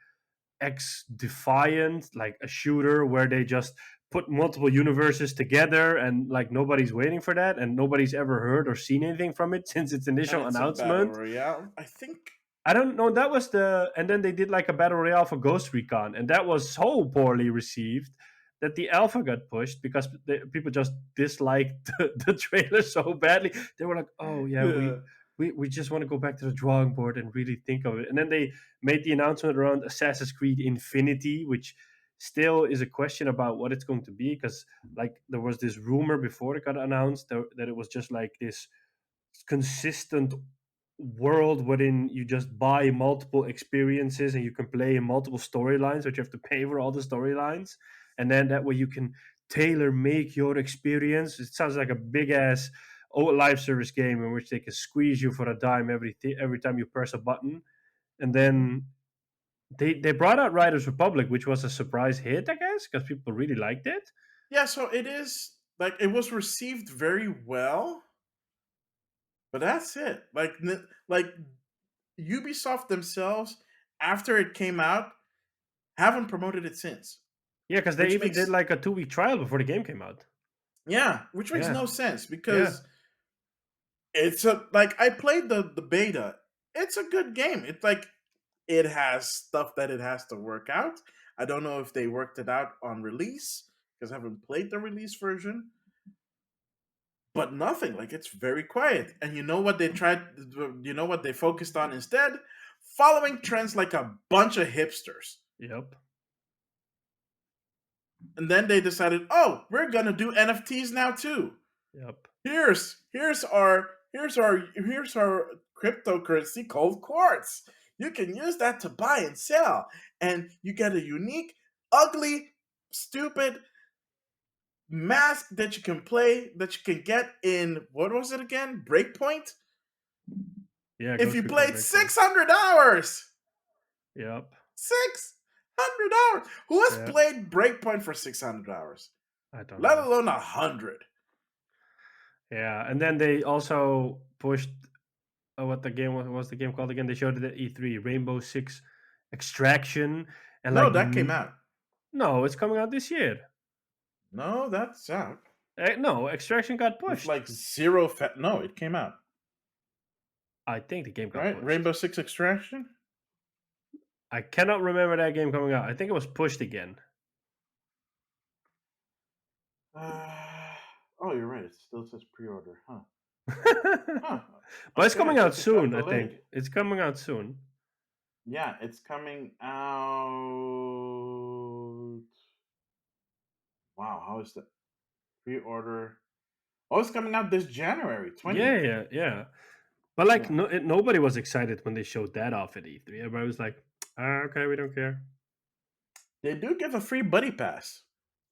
[SPEAKER 2] X Defiant, like a shooter where they just put multiple universes together and like nobody's waiting for that and nobody's ever heard or seen anything from it since its
[SPEAKER 1] and
[SPEAKER 2] initial
[SPEAKER 1] it's a battle
[SPEAKER 2] announcement.
[SPEAKER 1] royale. I think.
[SPEAKER 2] I don't know. That was the, and then they did like a battle royale for Ghost Recon, and that was so poorly received that the alpha got pushed because people just disliked the trailer so badly. They were like, "Oh yeah, we
[SPEAKER 1] Yeah,
[SPEAKER 2] we just want to go back to the drawing board and really think of it." And then they made the announcement around Assassin's Creed Infinity, which still is a question about what it's going to be because like there was this rumor before it got announced that it was just like this consistent world wherein you just buy multiple experiences and you can play in multiple storylines, but you have to pay for all the storylines, and then that way you can tailor make your experience. It sounds like a big ass live service game in which they can squeeze you for a dime every time you press a button. And then they brought out Riders Republic, which was a surprise hit, I guess, because people really liked it.
[SPEAKER 1] Yeah, so it is like it was received very well, but that's it. Like Ubisoft themselves, after it came out, haven't promoted it since,
[SPEAKER 2] Yeah, because they
[SPEAKER 1] which
[SPEAKER 2] even did
[SPEAKER 1] makes
[SPEAKER 2] like a 2 week trial before the game came out.
[SPEAKER 1] which makes
[SPEAKER 2] Yeah,
[SPEAKER 1] no sense
[SPEAKER 2] yeah,
[SPEAKER 1] because it's a like I played the beta. It's a good game. It's like it has stuff that it has to work out. I don't know if they worked it out on release because I haven't played the release version, but nothing. Like it's very quiet. And you know what they tried? You know what they focused on instead? Following trends like a bunch of hipsters.
[SPEAKER 2] yep,
[SPEAKER 1] And then they decided, oh, we're gonna do NFTs now too.
[SPEAKER 2] yep.
[SPEAKER 1] Here's our cryptocurrency called Quartz. You can use that to buy and sell, and you get a unique, ugly, stupid mask that you can play that you can get in what was it again? Breakpoint.
[SPEAKER 2] Yeah,
[SPEAKER 1] If
[SPEAKER 2] Ghost
[SPEAKER 1] you
[SPEAKER 2] Recon
[SPEAKER 1] played
[SPEAKER 2] Breakpoint.
[SPEAKER 1] 600 hours,
[SPEAKER 2] Yep.
[SPEAKER 1] 600 hours. Who has
[SPEAKER 2] Yeah.
[SPEAKER 1] played Breakpoint for 600 hours?
[SPEAKER 2] I don't
[SPEAKER 1] Let
[SPEAKER 2] know.
[SPEAKER 1] alone 100.
[SPEAKER 2] Yeah, and then they also pushed what the game was the game called again? They showed it at E3, Rainbow Six Extraction, and
[SPEAKER 1] No, that came out.
[SPEAKER 2] no, it's coming out this year.
[SPEAKER 1] No, that's out.
[SPEAKER 2] No, Extraction got
[SPEAKER 1] With
[SPEAKER 2] pushed.
[SPEAKER 1] like zero fat. No, it came out.
[SPEAKER 2] I think the game got
[SPEAKER 1] Right?
[SPEAKER 2] pushed.
[SPEAKER 1] Rainbow Six Extraction?
[SPEAKER 2] I cannot remember that game coming out. I think it was pushed again.
[SPEAKER 1] Uh, oh, you're right. It still says pre order. Huh. Huh.
[SPEAKER 2] But it's
[SPEAKER 1] Okay, I
[SPEAKER 2] coming out
[SPEAKER 1] guess it got
[SPEAKER 2] soon, I think.
[SPEAKER 1] delayed.
[SPEAKER 2] It's coming out soon.
[SPEAKER 1] Yeah, it's coming out. Wow, how is that? Pre order. Oh, it's coming out this January
[SPEAKER 2] Yeah,
[SPEAKER 1] 20th.
[SPEAKER 2] yeah, yeah. But like,
[SPEAKER 1] Yeah.
[SPEAKER 2] nobody was excited when they showed that off at E3. Everybody was like, "Okay, we don't care."
[SPEAKER 1] They do give a free buddy pass.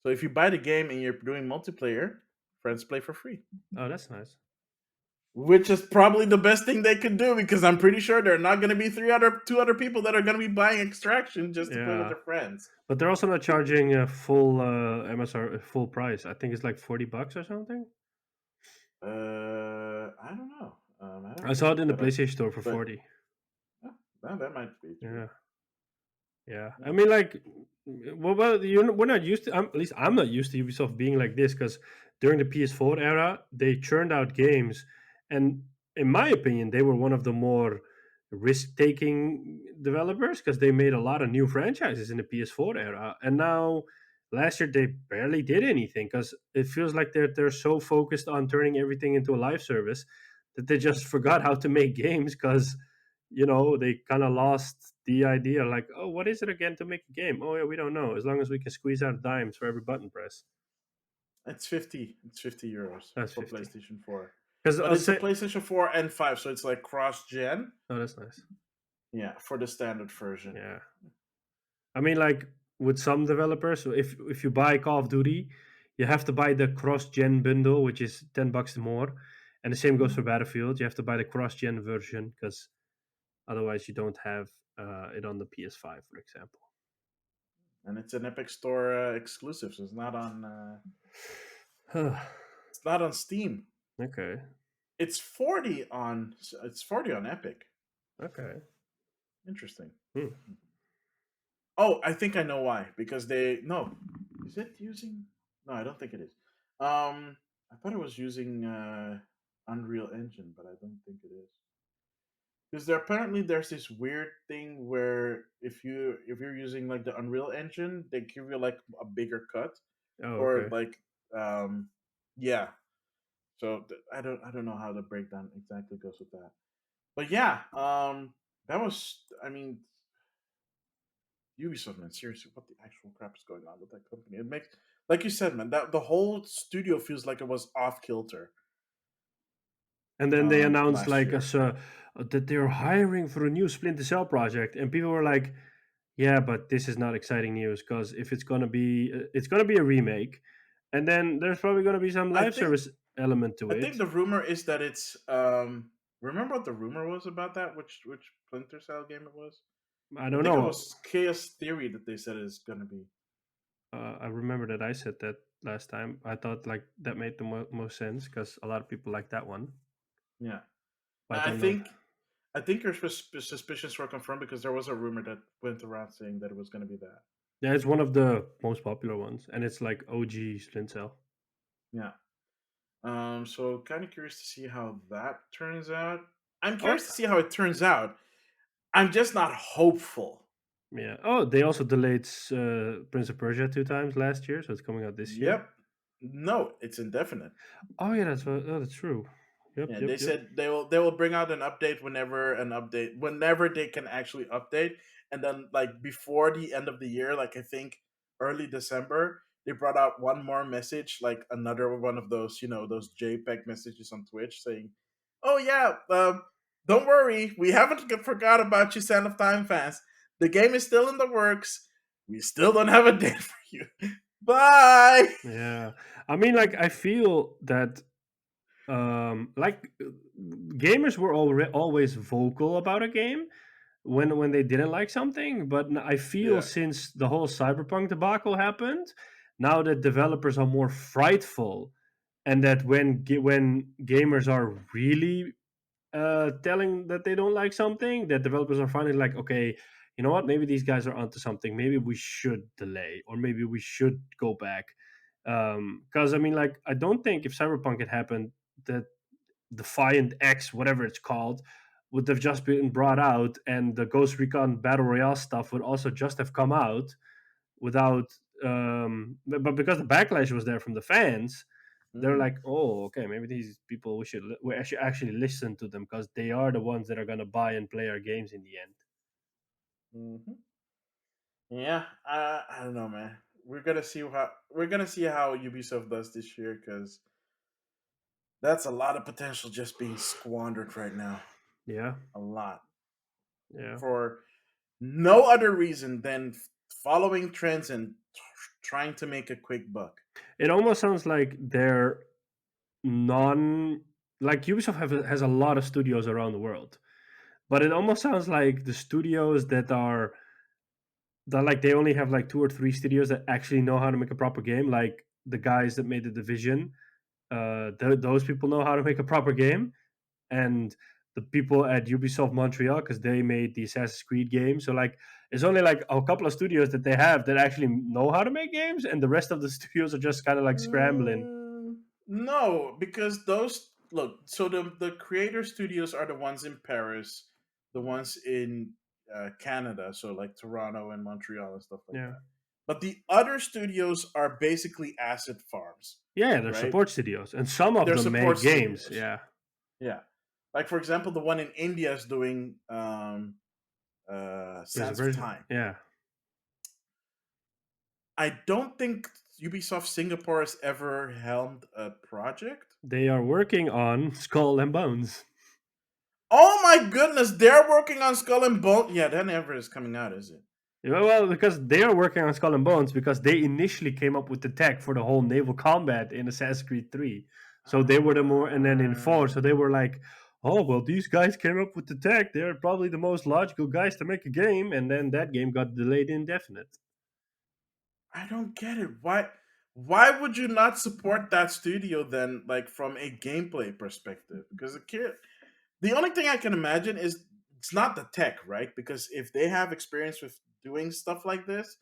[SPEAKER 1] So if you buy the game and you're doing multiplayer, friends play for free.
[SPEAKER 2] Oh, that's nice.
[SPEAKER 1] Which is probably the best thing they could do because I'm pretty sure there are not going to be two other people that are going to be buying Extraction just to play with
[SPEAKER 2] Yeah,
[SPEAKER 1] their friends.
[SPEAKER 2] but they're also not charging a full MSR full price. I think it's like $40 or something.
[SPEAKER 1] I don't know. I'd
[SPEAKER 2] I
[SPEAKER 1] have to
[SPEAKER 2] saw it
[SPEAKER 1] look
[SPEAKER 2] in the
[SPEAKER 1] that up.
[SPEAKER 2] PlayStation Store for
[SPEAKER 1] But
[SPEAKER 2] 40.
[SPEAKER 1] that might be true.
[SPEAKER 2] Yeah. Yeah, I
[SPEAKER 1] Yeah.
[SPEAKER 2] mean, like, we're not used to. At least I'm not used to Ubisoft being like this because during the PS4 era, they churned out games, and in my opinion, they were one of the more risk-taking developers because they made a lot of new franchises in the PS4 era, and now last year they barely did anything because it feels like they're so focused on turning everything into a live service that they just forgot how to make games because they kind of lost the idea like, oh, what is it again to make a game? Oh yeah, we don't know, as long as we can squeeze out dimes for every button press.
[SPEAKER 1] It's 50. It's 50 euros
[SPEAKER 2] That's
[SPEAKER 1] for
[SPEAKER 2] 50.
[SPEAKER 1] PlayStation 4.
[SPEAKER 2] Because
[SPEAKER 1] But
[SPEAKER 2] I'll
[SPEAKER 1] it's a
[SPEAKER 2] say,
[SPEAKER 1] PlayStation 4 and 5, so it's like cross gen.
[SPEAKER 2] oh, that's nice.
[SPEAKER 1] Yeah, for the standard version.
[SPEAKER 2] Yeah, I mean, like, with some developers, so if you buy Call of Duty, you have to buy the cross-gen bundle, which is $10 more, and the same goes for Battlefield. You have to buy the cross-gen version because otherwise you don't have it on the PS5, for example.
[SPEAKER 1] And it's an Epic Store exclusive, so it's not on Steam.
[SPEAKER 2] Okay.
[SPEAKER 1] It's 40 on Epic.
[SPEAKER 2] Okay.
[SPEAKER 1] Interesting.
[SPEAKER 2] Hmm.
[SPEAKER 1] Oh, I think I know why. Because they no, is it using? No, I don't think it is. I thought it was using Unreal Engine, but I don't think it is. Because there's this weird thing where if you're using like the Unreal Engine, they give you like a bigger cut
[SPEAKER 2] Oh,
[SPEAKER 1] or
[SPEAKER 2] okay.
[SPEAKER 1] like yeah. So I don't know how the breakdown exactly goes with that. But yeah, that was I mean Ubisoft, man, seriously, what the actual crap is going on with that company? It makes, like you said, man, that the whole studio feels like it was off kilter.
[SPEAKER 2] And then they announced
[SPEAKER 1] last
[SPEAKER 2] like
[SPEAKER 1] year.
[SPEAKER 2] that they're hiring for a new Splinter Cell project, and people were like, "Yeah, but this is not exciting news because if it's gonna be a remake, and then there's probably gonna be some
[SPEAKER 1] I
[SPEAKER 2] live
[SPEAKER 1] think
[SPEAKER 2] service element to
[SPEAKER 1] I think
[SPEAKER 2] it."
[SPEAKER 1] the rumor is that it's remember what the rumor was about that? Which Splinter Cell game it was?
[SPEAKER 2] I
[SPEAKER 1] I
[SPEAKER 2] don't
[SPEAKER 1] think it
[SPEAKER 2] know.
[SPEAKER 1] was Chaos Theory that they said is gonna be.
[SPEAKER 2] I remember that I said that last time. I thought like that made the most sense because a lot of people like that one.
[SPEAKER 1] Yeah.
[SPEAKER 2] But I
[SPEAKER 1] I
[SPEAKER 2] don't know.
[SPEAKER 1] think your suspicions were confirmed because there was a rumor that went around saying that it was gonna be that.
[SPEAKER 2] Yeah, it's one of the most popular ones, and it's like OG Splinter Cell.
[SPEAKER 1] Yeah. So kind of curious to see how that turns out. I'm
[SPEAKER 2] Oh,
[SPEAKER 1] curious to see how it turns out. I'm just not hopeful.
[SPEAKER 2] yeah. Oh, they also delayed Prince of Persia 2 times last year, so it's coming out this year.
[SPEAKER 1] Yep. No, it's indefinite.
[SPEAKER 2] Oh yeah, that's true. Yep,
[SPEAKER 1] Yeah,
[SPEAKER 2] yep,
[SPEAKER 1] they
[SPEAKER 2] yep.
[SPEAKER 1] said they will bring out whenever they can actually update, and then like before the end of the year, like I think early December, they brought out one more message, like another one of those those JPEG messages on Twitch saying, "Oh yeah, don't worry, we haven't forgot about you, Sand of Time fans. The game is still in the works. We still don't have a date for you. Bye."
[SPEAKER 2] Yeah, I mean, like I feel that like gamers were always vocal about a game when they didn't like something, but I feel
[SPEAKER 1] Yeah.
[SPEAKER 2] since the whole Cyberpunk debacle happened, now that developers are more frightful, and that when gamers are really telling that they don't like something, that developers are finally like, okay, you know what? Maybe these guys are onto something. Maybe we should delay, or maybe we should go back. Because I mean, like, I don't think if Cyberpunk had happened, that Defiant X, whatever it's called, would have just been brought out, and the Ghost Recon Battle Royale stuff would also just have come out without. But because the backlash was there from the fans, they're
[SPEAKER 1] Hmm.
[SPEAKER 2] like, oh, okay, maybe these people we should actually listen to them because they are the ones that are gonna buy and play our games in the end.
[SPEAKER 1] Hmm. Yeah, I don't know, man. We're gonna see how Ubisoft does this year because that's a lot of potential just being squandered right now.
[SPEAKER 2] Yeah,
[SPEAKER 1] A lot
[SPEAKER 2] yeah.
[SPEAKER 1] for no other reason than following trends and trying to make a quick buck.
[SPEAKER 2] It almost sounds like they're non like Ubisoft has a lot of studios around the world, but it almost sounds like the studios that like they only have like 2 or 3 studios that actually know how to make a proper game, like the guys that made the Division. Those people know how to make a proper game, and the people at Ubisoft Montreal because they made the Assassin's Creed game. So like, it's only like a couple of studios that they have that actually know how to make games, and the rest of the studios are just kind of like scrambling.
[SPEAKER 1] No, because those look. So the creator studios are the ones in Paris, the ones in Canada. So like Toronto and Montreal and stuff like
[SPEAKER 2] Yeah,
[SPEAKER 1] that. But the other studios are basically asset farms,
[SPEAKER 2] yeah, they're
[SPEAKER 1] right?
[SPEAKER 2] support studios, and some of
[SPEAKER 1] They're
[SPEAKER 2] them
[SPEAKER 1] support
[SPEAKER 2] make games.
[SPEAKER 1] studios.
[SPEAKER 2] Yeah,
[SPEAKER 1] Yeah. Like for example, the one in India is doing
[SPEAKER 2] Prince of
[SPEAKER 1] Sands of
[SPEAKER 2] Persia.
[SPEAKER 1] Time.
[SPEAKER 2] Yeah,
[SPEAKER 1] I don't think Ubisoft Singapore has ever helmed a project.
[SPEAKER 2] they are working on Skull and Bones.
[SPEAKER 1] Oh my goodness, they're working on Skull and Bone. Yeah, that never is coming out, is it?
[SPEAKER 2] Yeah, well, because they are working on Skull and Bones because they initially came up with the tech for the whole naval combat in Assassin's Creed 3. So they were the more, and then in 4, so they were like, oh, well, these guys came up with the tech. They're probably the most logical guys to make a game. And then that game got delayed indefinite.
[SPEAKER 1] I don't get it. Why would you not support that studio then, like from a gameplay perspective? Because the only thing I can imagine is it's not the tech, right? Because if they have experience with doing stuff like this,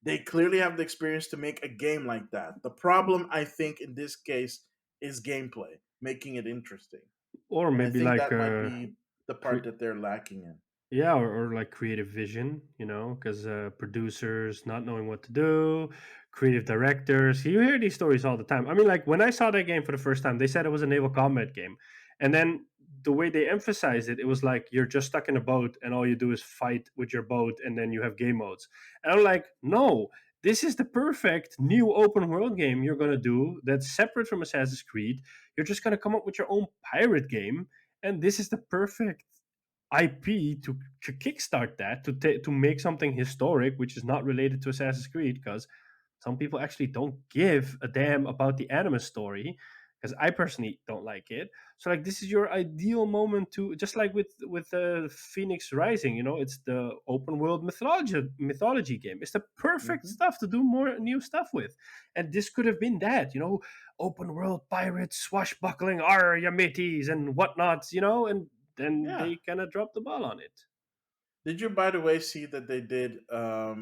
[SPEAKER 1] they clearly have the experience to make a game like that. The problem, I think, in this case is gameplay, making it interesting.
[SPEAKER 2] Or
[SPEAKER 1] And I
[SPEAKER 2] maybe
[SPEAKER 1] think
[SPEAKER 2] like
[SPEAKER 1] that might be the part that they're lacking in.
[SPEAKER 2] yeah, or like creative vision, because producers not knowing what to do, creative directors. You hear these stories all the time. I mean, like when I saw that game for the first time, they said it was a naval combat game, and then the way they emphasized it, it was like you're just stuck in a boat and all you do is fight with your boat, and then you have game modes. And I'm like, no. this is the perfect new open world game you're going to do that's separate from Assassin's Creed. You're just going to come up with your own pirate game, and this is the perfect IP to kickstart that, to make something historic, which is not related to Assassin's Creed, because some people actually don't give a damn about the anime story, because I personally don't like it. So like this is your ideal moment to, just like with Phoenix Rising, it's the open world mythology game. It's the perfect
[SPEAKER 1] Hmm.
[SPEAKER 2] stuff to do more new stuff with, and this could have been that, open world pirates swashbuckling, our ya mateys and whatnots, and then
[SPEAKER 1] Yeah.
[SPEAKER 2] they kind of dropped the ball on it.
[SPEAKER 1] Did you, by the way, see that they did a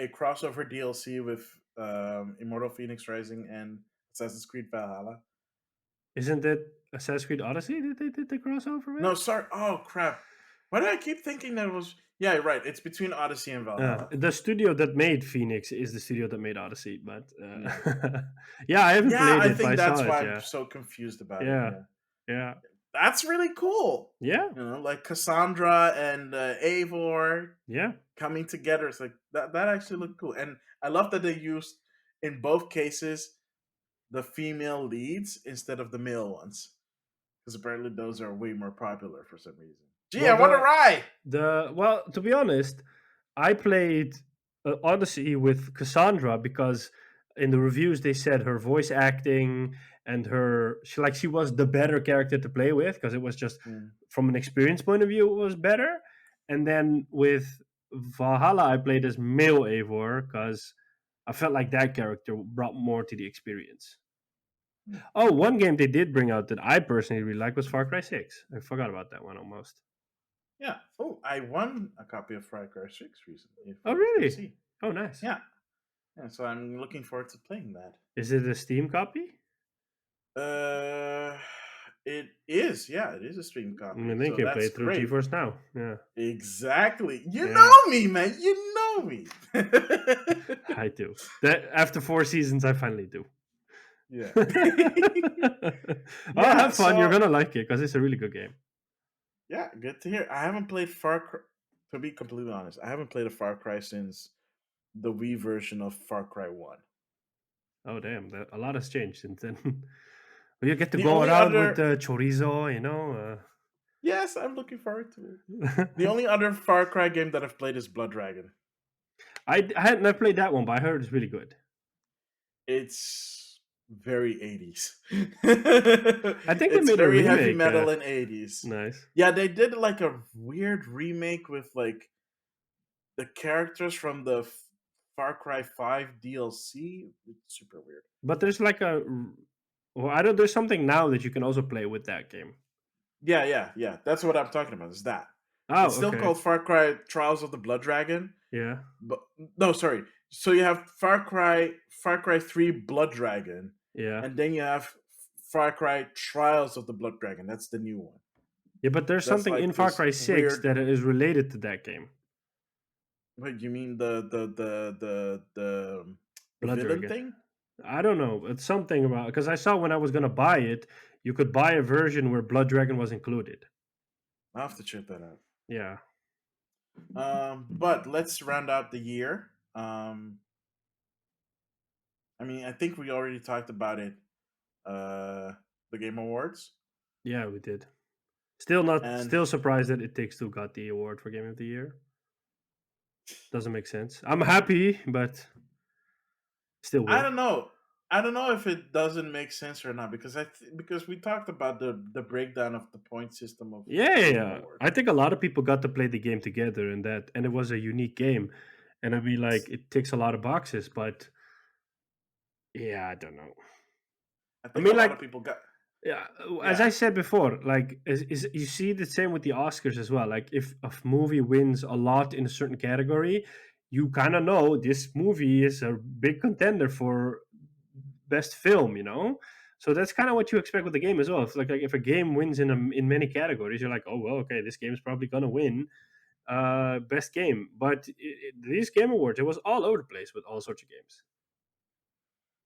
[SPEAKER 1] crossover DLC with Immortal Phoenix Rising and Assassin's Creed Valhalla?
[SPEAKER 2] Isn't it Assassin's Creed Odyssey that they did the crossover with?
[SPEAKER 1] No, sorry. Oh crap! Why do I keep thinking that it was? Yeah, right. It's between Odyssey and Valhalla.
[SPEAKER 2] The studio that made Phoenix is the studio that made Odyssey, but
[SPEAKER 1] Yeah.
[SPEAKER 2] yeah, I haven't
[SPEAKER 1] Yeah,
[SPEAKER 2] played
[SPEAKER 1] I
[SPEAKER 2] it, but I
[SPEAKER 1] think
[SPEAKER 2] saw
[SPEAKER 1] that's
[SPEAKER 2] it.
[SPEAKER 1] why I'm
[SPEAKER 2] Yeah,
[SPEAKER 1] so confused about it.
[SPEAKER 2] yeah,
[SPEAKER 1] Yeah.
[SPEAKER 2] yeah,
[SPEAKER 1] That's really cool.
[SPEAKER 2] yeah,
[SPEAKER 1] Like Cassandra and Eivor
[SPEAKER 2] yeah.
[SPEAKER 1] coming together. It's like that actually looked cool. And I love that they used in both cases the female leads instead of the male ones. Because apparently those are way more popular for some reason. Gee,
[SPEAKER 2] Well,
[SPEAKER 1] I wonder why.
[SPEAKER 2] to be honest, I played Odyssey with Cassandra because in the reviews they said her voice acting and she was the better character to play with, because it was just
[SPEAKER 1] Mm.
[SPEAKER 2] from an experience point of view it was better. And then with Valhalla, I played as male Eivor because I felt like that character brought more to the experience. Oh, one game they did bring out that I personally really like was Far Cry 6. I forgot about that one almost.
[SPEAKER 1] Yeah. Oh, I won a copy of Far Cry 6 recently
[SPEAKER 2] Oh,
[SPEAKER 1] for
[SPEAKER 2] really?
[SPEAKER 1] PC.
[SPEAKER 2] Oh, nice.
[SPEAKER 1] Yeah. Yeah, so I'm looking forward to playing that.
[SPEAKER 2] Is it a Steam copy?
[SPEAKER 1] Uh, it is. Yeah, it is a stream
[SPEAKER 2] I
[SPEAKER 1] copy.
[SPEAKER 2] mean, they
[SPEAKER 1] So
[SPEAKER 2] can play
[SPEAKER 1] that's
[SPEAKER 2] it through
[SPEAKER 1] great.
[SPEAKER 2] GeForce Now. Yeah,
[SPEAKER 1] Exactly. You
[SPEAKER 2] yeah,
[SPEAKER 1] know me, man. You know me.
[SPEAKER 2] I do. That after 4 seasons, I finally do.
[SPEAKER 1] Yeah.
[SPEAKER 2] Oh,
[SPEAKER 1] Yeah.
[SPEAKER 2] have fun. You're
[SPEAKER 1] So
[SPEAKER 2] gonna like it because it's a really good game.
[SPEAKER 1] yeah, good to hear. I haven't played Far Cry. To be completely honest, I haven't played a Far Cry since the Wii version of Far Cry 1.
[SPEAKER 2] Oh, damn! A lot has changed since then. Well, you get to
[SPEAKER 1] The
[SPEAKER 2] go
[SPEAKER 1] only
[SPEAKER 2] around with
[SPEAKER 1] other
[SPEAKER 2] the chorizo,
[SPEAKER 1] Yes, I'm looking forward to it. The only other Far Cry game that I've played is Blood Dragon.
[SPEAKER 2] I hadn't never played that one, but I heard it's really good.
[SPEAKER 1] It's very 80s.
[SPEAKER 2] I think they
[SPEAKER 1] It's
[SPEAKER 2] made a
[SPEAKER 1] very heavy
[SPEAKER 2] remake.
[SPEAKER 1] metal in 80s.
[SPEAKER 2] Nice.
[SPEAKER 1] Yeah, they did like a weird remake with like the characters from the Far Cry 5 DLC. It's super weird.
[SPEAKER 2] But there's like well, I don't. There's something now that you can also play with that game.
[SPEAKER 1] Yeah, yeah, yeah. That's what I'm talking about. Is that
[SPEAKER 2] Oh,
[SPEAKER 1] it's still
[SPEAKER 2] okay.
[SPEAKER 1] called Far Cry Trials of the Blood Dragon,
[SPEAKER 2] Yeah,
[SPEAKER 1] but no, sorry. So you have Far Cry 3 Blood Dragon,
[SPEAKER 2] yeah,
[SPEAKER 1] and then you have Far Cry Trials of the Blood Dragon. That's the new one.
[SPEAKER 2] yeah. But there's
[SPEAKER 1] That's
[SPEAKER 2] something in
[SPEAKER 1] like
[SPEAKER 2] Far
[SPEAKER 1] this
[SPEAKER 2] Cry 6
[SPEAKER 1] weird.
[SPEAKER 2] that is related to that game.
[SPEAKER 1] What you mean the
[SPEAKER 2] Blood
[SPEAKER 1] villain
[SPEAKER 2] Dragon.
[SPEAKER 1] thing?
[SPEAKER 2] I don't know. It's something about, because I saw when I was gonna buy it, you could buy a version where Blood Dragon was included.
[SPEAKER 1] I'll have to check that out.
[SPEAKER 2] Yeah,
[SPEAKER 1] But let's round out the year. I mean, I think we already talked about it. The Game Awards,
[SPEAKER 2] yeah, we did. Still not.
[SPEAKER 1] and
[SPEAKER 2] Still surprised that It Takes Two got the award for Game of the Year. Doesn't make sense. I'm happy, but still
[SPEAKER 1] I
[SPEAKER 2] weird.
[SPEAKER 1] don't know. I don't know if it doesn't make sense or not because because we talked about the breakdown of the point system of
[SPEAKER 2] Yeah,
[SPEAKER 1] the
[SPEAKER 2] yeah,
[SPEAKER 1] Game
[SPEAKER 2] yeah.
[SPEAKER 1] Awards.
[SPEAKER 2] I think a lot of people got to play the game together, and it was a unique game. And I mean, like, it ticks a lot of boxes, but yeah, I don't know.
[SPEAKER 1] I
[SPEAKER 2] I
[SPEAKER 1] think a
[SPEAKER 2] mean,
[SPEAKER 1] lot of
[SPEAKER 2] like,
[SPEAKER 1] people got
[SPEAKER 2] yeah, as I
[SPEAKER 1] yeah.
[SPEAKER 2] said before, like, is you see the same with the Oscars as well. Like, if a movie wins a lot in a certain category, you kind of know this movie is a big contender for best film. So that's kind of what you expect with the game as well. If, like if a game wins in many categories, you're like, oh well, okay, this game is probably gonna win best game. But these Game Awards, it was all over the place with all sorts of games.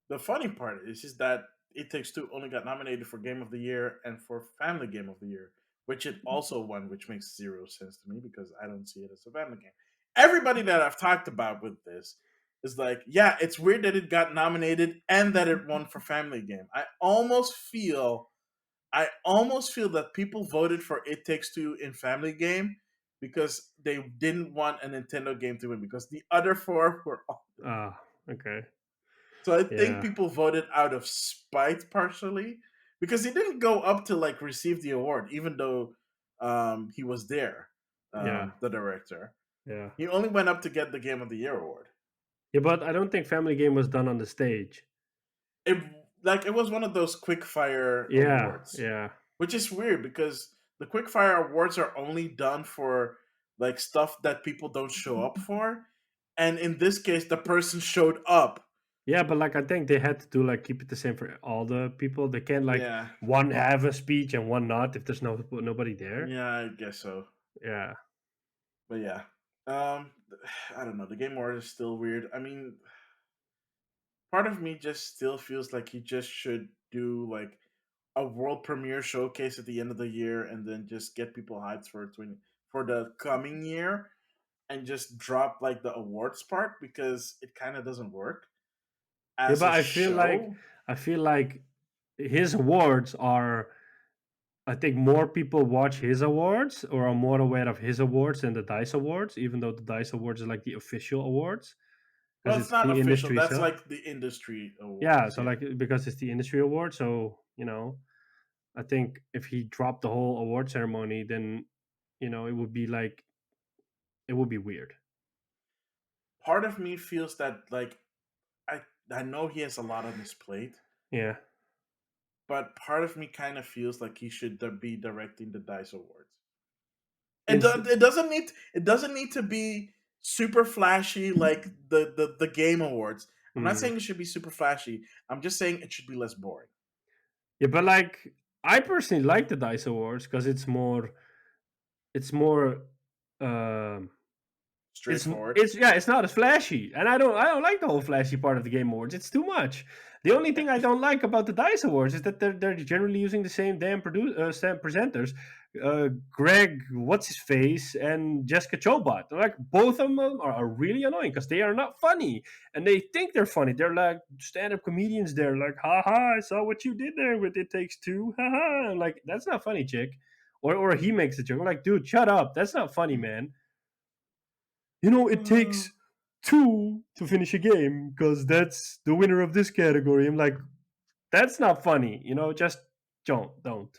[SPEAKER 1] The funny part is that It Takes Two only got nominated for Game of the Year and for Family Game of the Year, which it also won, which makes zero sense to me because I don't see it as a family game. everybody that I've talked about with this is like, yeah, it's weird that it got nominated and that it won for Family Game. I almost feel that people voted for It Takes Two in Family Game because they didn't want a Nintendo game to win because the other four were all.
[SPEAKER 2] Ah, okay.
[SPEAKER 1] So I think
[SPEAKER 2] Yeah,
[SPEAKER 1] people voted out of spite partially because he didn't go up to like receive the award, even though he was there,
[SPEAKER 2] yeah,
[SPEAKER 1] the director.
[SPEAKER 2] yeah.
[SPEAKER 1] He only went up to get the Game of the Year award.
[SPEAKER 2] Yeah, but I don't think Family Game was done on the stage.
[SPEAKER 1] It it was one of those quick fire
[SPEAKER 2] Yeah,
[SPEAKER 1] awards,
[SPEAKER 2] yeah.
[SPEAKER 1] which is weird because the quick fire awards are only done for like stuff that people don't show up for, and in this case, the person showed up.
[SPEAKER 2] Yeah, but like I think they had to do like keep it the same for all the people. They can't like
[SPEAKER 1] Yeah,
[SPEAKER 2] one have a speech and one not if there's nobody there.
[SPEAKER 1] yeah, I guess so.
[SPEAKER 2] Yeah.
[SPEAKER 1] But yeah, um, I don't know. The Game Award is still weird. I mean, part of me just still feels like he just should do like a world premiere showcase at the end of the year and then just get people hyped for the coming year and just drop like the awards part because it kind of doesn't work
[SPEAKER 2] Yeah,
[SPEAKER 1] as
[SPEAKER 2] but
[SPEAKER 1] a show.
[SPEAKER 2] I feel like his awards are I think more people watch his awards or are more aware of his awards than the Dice Awards, even though the Dice Awards are like the official awards because
[SPEAKER 1] Well, it's
[SPEAKER 2] it's
[SPEAKER 1] not
[SPEAKER 2] the
[SPEAKER 1] official.
[SPEAKER 2] industry
[SPEAKER 1] That's
[SPEAKER 2] stuff.
[SPEAKER 1] like the industry
[SPEAKER 2] Yeah,
[SPEAKER 1] awards.
[SPEAKER 2] so
[SPEAKER 1] Yeah.
[SPEAKER 2] like because it's the industry award, so I think if he dropped the whole award ceremony, then it would be like it would be weird.
[SPEAKER 1] Part of me feels that like I know he has a lot on his plate,
[SPEAKER 2] Yeah.
[SPEAKER 1] but part of me kind of feels like he should be directing the Dice Awards.
[SPEAKER 2] Inst-
[SPEAKER 1] It doesn't need to be super flashy like the Game Awards. I'm not
[SPEAKER 2] mm.
[SPEAKER 1] saying it should be super flashy. I'm just saying it should be less boring,
[SPEAKER 2] Yeah, but like I personally like the Dice Awards because it's more um It's
[SPEAKER 1] straightforward.
[SPEAKER 2] it's yeah, it's not as flashy, and I don't like the whole flashy part of the Game Awards. It's too much. The only thing I don't like about the Dice Awards is that they're generally using the same same presenters, Greg what's his face and Jessica Chobot. Like both of them are really annoying because they are not funny, and they think they're funny. They're like stand-up comedians. They're like, ha ha, I saw what you did there with It Takes Two, ha ha. I'm like, that's not funny, chick. Or he makes a joke. I'm like, dude, shut up. That's not funny, man. It takes two to finish a game because that's the winner of this category. I'm like, that's not funny. Just don't.
[SPEAKER 1] Don't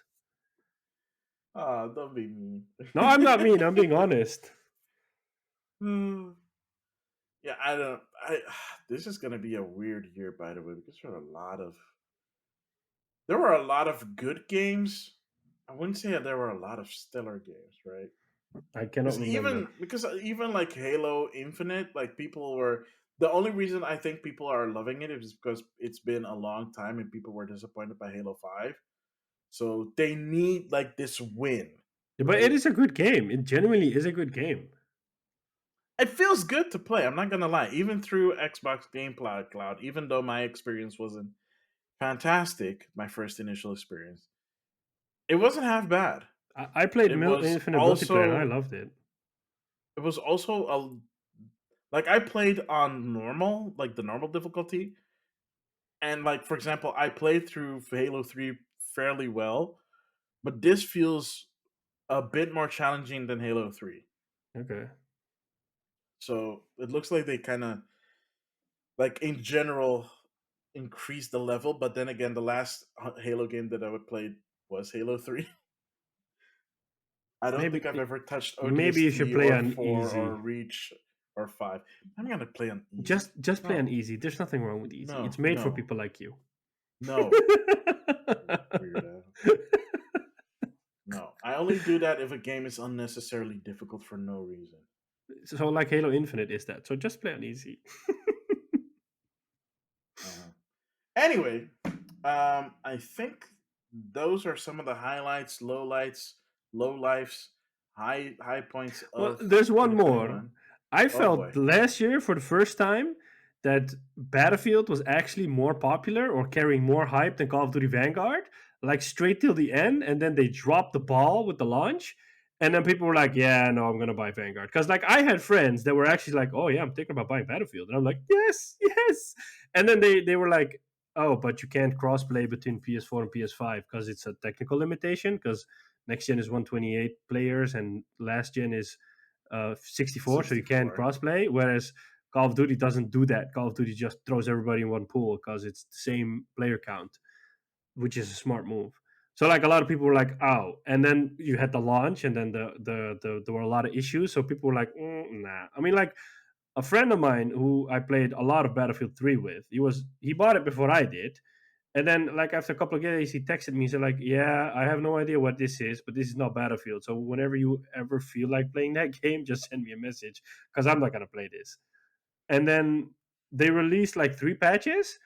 [SPEAKER 1] be mean.
[SPEAKER 2] No, I'm not mean. I'm being honest.
[SPEAKER 1] Yeah, I don't. This is gonna be a weird year, by the way, because there were a lot of good games. I wouldn't say that there were a lot of stellar games, right?
[SPEAKER 2] I cannot
[SPEAKER 1] Because
[SPEAKER 2] remember.
[SPEAKER 1] even like Halo Infinite, like people were the only reason I think people are loving it is because it's been a long time and people were disappointed by Halo 5. So they need like this win,
[SPEAKER 2] Yeah, but it
[SPEAKER 1] right?
[SPEAKER 2] is a good game. It genuinely is a good game.
[SPEAKER 1] It feels good to play. I'm not gonna lie. Even through Xbox Game Cloud, even though my experience wasn't fantastic, my first initial experience, it wasn't half bad.
[SPEAKER 2] I played
[SPEAKER 1] It was
[SPEAKER 2] Infinite multiplayer and I
[SPEAKER 1] also
[SPEAKER 2] loved it.
[SPEAKER 1] it was also a like I played on normal, like the normal difficulty, and like for example, I played through Halo 3 fairly well, but this feels a bit more challenging than Halo 3.
[SPEAKER 2] Okay.
[SPEAKER 1] So it looks like they kind of like in general increased the level, but then again, the last Halo game that I would play was Halo 3. I don't think I've
[SPEAKER 2] Maybe
[SPEAKER 1] ever touched
[SPEAKER 2] maybe you should
[SPEAKER 1] ODST
[SPEAKER 2] play
[SPEAKER 1] or
[SPEAKER 2] on
[SPEAKER 1] 4 or
[SPEAKER 2] easy.
[SPEAKER 1] Reach or 5. I'm gonna play on easy.
[SPEAKER 2] Just play on
[SPEAKER 1] No,
[SPEAKER 2] easy. There's nothing wrong with easy. It's
[SPEAKER 1] no,
[SPEAKER 2] made for
[SPEAKER 1] no,
[SPEAKER 2] people like you.
[SPEAKER 1] no. Weirdo. No, I only do that if a game is unnecessarily difficult for no reason.
[SPEAKER 2] So like Halo Infinite is that. So just play on easy.
[SPEAKER 1] Uh, anyway, I think those are some of the highlights, low lives, high points
[SPEAKER 2] Well,
[SPEAKER 1] of
[SPEAKER 2] there's one more.
[SPEAKER 1] 2021.
[SPEAKER 2] I
[SPEAKER 1] Oh
[SPEAKER 2] felt
[SPEAKER 1] boy.
[SPEAKER 2] last year for the first time that Battlefield was actually more popular or carrying more hype than Call of Duty Vanguard, like straight till the end, and then they dropped the ball with the launch. And then people were like, "Yeah, no, I'm gonna buy Vanguard." Because like I had friends that were actually like, "Oh yeah, I'm thinking about buying Battlefield," and I'm like, "Yes, yes." And then they were like, "Oh, but you can't crossplay between PS4 and PS5 because it's a technical limitation. Because next gen is 128 players and last gen is 64, so you can't
[SPEAKER 1] 64.
[SPEAKER 2] crossplay. Whereas Call of Duty doesn't do that. Call of Duty just throws everybody in one pool because it's the same player count, which is a smart move. So like a lot of people were like, "Oh," and then you had the launch, and then there were a lot of issues. So people were like, "Nah." I mean, like a friend of mine who I played a lot of Battlefield 3 with, he bought it before I did, and then like after a couple of days, he texted me. He said like, "Yeah, I have no idea what this is, but this is not Battlefield. So whenever you ever feel like playing that game, just send me a message because I'm not gonna play this." And then they released like 3 patches,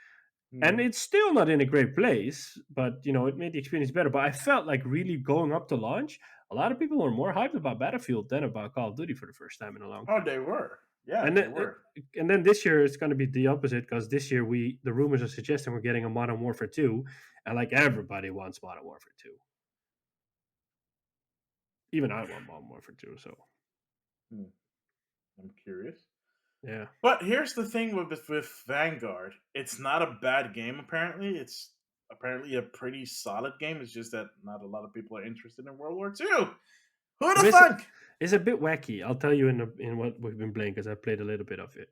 [SPEAKER 2] and
[SPEAKER 1] Hmm.
[SPEAKER 2] it's still not in a great place, but it made the experience better. But I felt like really going up to launch, a lot of people were more hyped about Battlefield than about Call of Duty for the first time in a long
[SPEAKER 1] Oh,
[SPEAKER 2] time.
[SPEAKER 1] they were. Yeah,
[SPEAKER 2] And
[SPEAKER 1] they
[SPEAKER 2] then
[SPEAKER 1] were.
[SPEAKER 2] and then this year it's going to be the opposite, because this year the rumors are suggesting we're getting a Modern Warfare 2, and like everybody wants Modern Warfare 2. Even I want Modern Warfare 2, so
[SPEAKER 1] Hmm. I'm curious.
[SPEAKER 2] yeah.
[SPEAKER 1] But here's the thing with Vanguard. It's not a bad game. Apparently, it's apparently a pretty solid game. It's just that not a lot of people are interested in World War II. Who
[SPEAKER 2] I
[SPEAKER 1] the
[SPEAKER 2] mean,
[SPEAKER 1] fuck?
[SPEAKER 2] it's a bit wacky. I'll tell you in what we've been playing, because I played a little bit of it.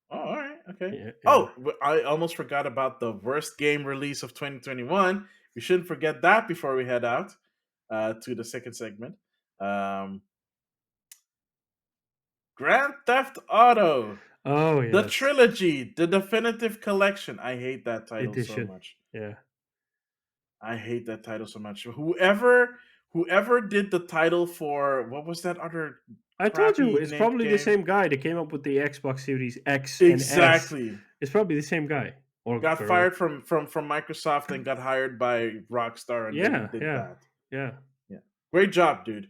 [SPEAKER 1] Oh, all right, okay.
[SPEAKER 2] Yeah, yeah.
[SPEAKER 1] Oh, I almost forgot about the worst game release of 2021. We shouldn't forget that before we head out to the second segment. Um, Grand Theft Auto,
[SPEAKER 2] Oh
[SPEAKER 1] the
[SPEAKER 2] yes,
[SPEAKER 1] trilogy, the definitive collection. I hate that title so
[SPEAKER 2] edition.
[SPEAKER 1] much.
[SPEAKER 2] Yeah.
[SPEAKER 1] I hate that title so much. Whoever did the title for what was that other
[SPEAKER 2] I told you
[SPEAKER 1] crappy
[SPEAKER 2] it's
[SPEAKER 1] named
[SPEAKER 2] probably the
[SPEAKER 1] game?
[SPEAKER 2] same guy that came up with the Xbox Series X and S.
[SPEAKER 1] Exactly.
[SPEAKER 2] It's probably the same guy or
[SPEAKER 1] Got
[SPEAKER 2] girl.
[SPEAKER 1] fired from Microsoft and got hired by Rockstar and then
[SPEAKER 2] Yeah,
[SPEAKER 1] did
[SPEAKER 2] yeah,
[SPEAKER 1] that.
[SPEAKER 2] yeah.
[SPEAKER 1] Yeah. Great job, dude.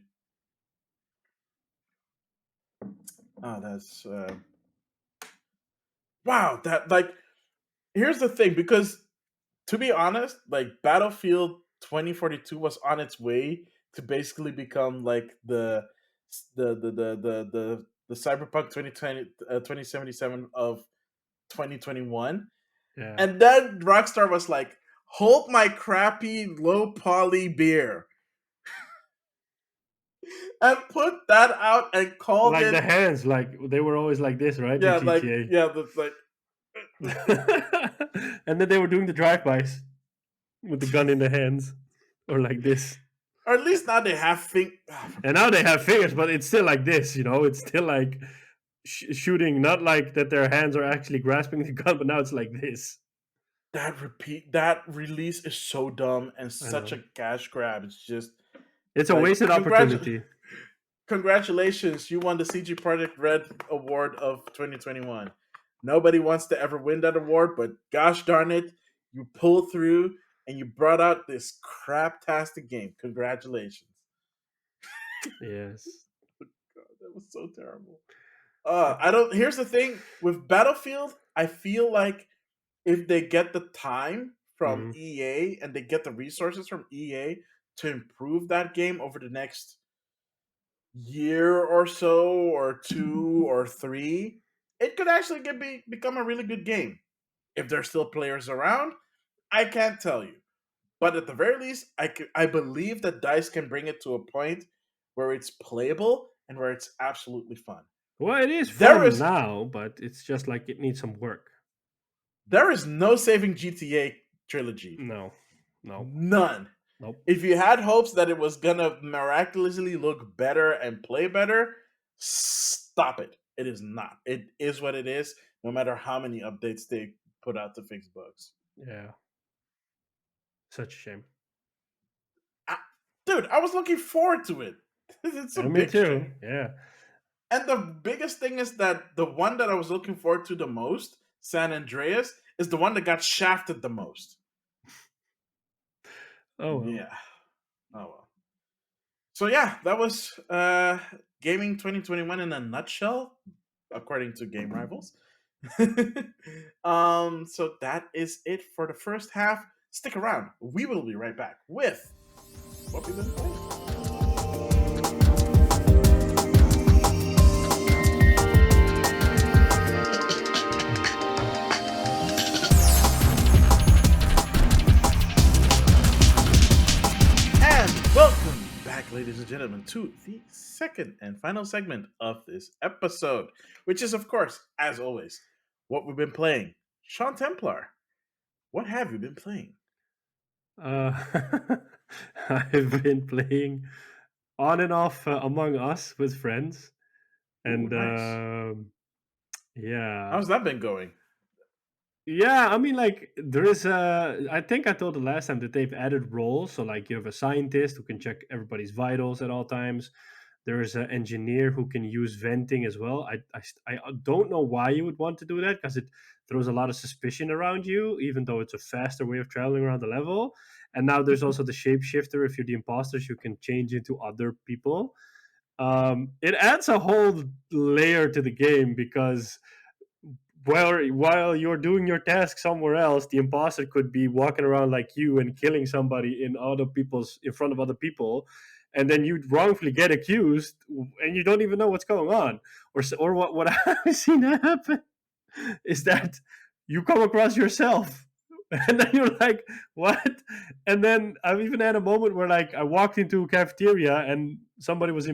[SPEAKER 1] Oh, that's wow. That like here's the thing, because to be honest, like Battlefield 2042 was on its way to basically become like the Cyberpunk 2077 of 2021.
[SPEAKER 2] Yeah.
[SPEAKER 1] And then Rockstar was like, "Hold my crappy low poly beer," and put that out and called
[SPEAKER 2] Like
[SPEAKER 1] it,
[SPEAKER 2] the hands, like they were always like this, right? In
[SPEAKER 1] yeah, like
[SPEAKER 2] GTA.
[SPEAKER 1] yeah, that's like
[SPEAKER 2] And then they were doing the drive-bys with the gun in the hands, or like this.
[SPEAKER 1] or at least now they have think.
[SPEAKER 2] And now they have fingers, but it's still like this. It's still like shooting, not like that their hands are actually grasping the gun, but now it's like this.
[SPEAKER 1] That release is so dumb and
[SPEAKER 2] I
[SPEAKER 1] such
[SPEAKER 2] know.
[SPEAKER 1] a cash grab. It's just
[SPEAKER 2] It's a
[SPEAKER 1] like
[SPEAKER 2] wasted opportunity.
[SPEAKER 1] congratulations, you won the CG Project Red award of 2021. Nobody wants to ever win that award, but gosh darn it, you pulled through and you brought out this crap-tastic game. Congratulations.
[SPEAKER 2] Yes.
[SPEAKER 1] God, that was so terrible. I don't. Here's the thing with Battlefield. I feel like if they get the time from
[SPEAKER 2] Hmm.
[SPEAKER 1] EA and they get the resources from EA to improve that game over the next year or so, or 2 or 3, it could actually become a really good game. If there's still players around, I can't tell you. But at the very least, I believe that DICE can bring it to a point where it's playable and where it's absolutely fun.
[SPEAKER 2] Well, it is
[SPEAKER 1] There
[SPEAKER 2] fun
[SPEAKER 1] is
[SPEAKER 2] now, but it's just like it needs some work.
[SPEAKER 1] there is no saving GTA trilogy.
[SPEAKER 2] No, no,
[SPEAKER 1] None.
[SPEAKER 2] nope.
[SPEAKER 1] If you had hopes that it was gonna miraculously look better and play better, stop it. It is not. It is what it is, no matter how many updates they put out to fix bugs.
[SPEAKER 2] Yeah, such a shame.
[SPEAKER 1] I, dude, I was looking forward to it. It's a
[SPEAKER 2] And me
[SPEAKER 1] big
[SPEAKER 2] too.
[SPEAKER 1] shame.
[SPEAKER 2] Yeah.
[SPEAKER 1] And the biggest thing is that the one that I was looking forward to the most, San Andreas, is the one that got shafted the most.
[SPEAKER 2] Oh well.
[SPEAKER 1] Yeah. Oh well. So yeah, that was gaming 2021 in a nutshell, according to Game Rivals. So that is it for the first half. Stick around. We will be right back with what we've been playing. ladies and gentlemen, to the second and final segment of this episode, which is, of course, as always, what we've been playing. Sean Templar, what have you been playing?
[SPEAKER 2] Uh, I've been playing on and off Among Us with friends,
[SPEAKER 1] Ooh,
[SPEAKER 2] and
[SPEAKER 1] nice.
[SPEAKER 2] yeah,
[SPEAKER 1] How's that been going?
[SPEAKER 2] yeah. I mean, like there is a. I think I told the last time that they've added roles, so like you have a scientist who can check everybody's vitals at all times. There is an engineer who can use venting as well. I don't know why you would want to do that because it throws a lot of suspicion around you, even though it's a faster way of traveling around the level. And now there's also the shapeshifter. If you're the imposters, you can change into other people. It adds a whole layer to the game because while you're doing your task somewhere else, the imposter could be walking around like you and killing somebody in front of other people, and then you wrongfully get accused, and you don't even know what's going on. Or what I've seen happen is that you come across yourself and then you're like, what? And then I've even had a moment where like I walked into a cafeteria and somebody was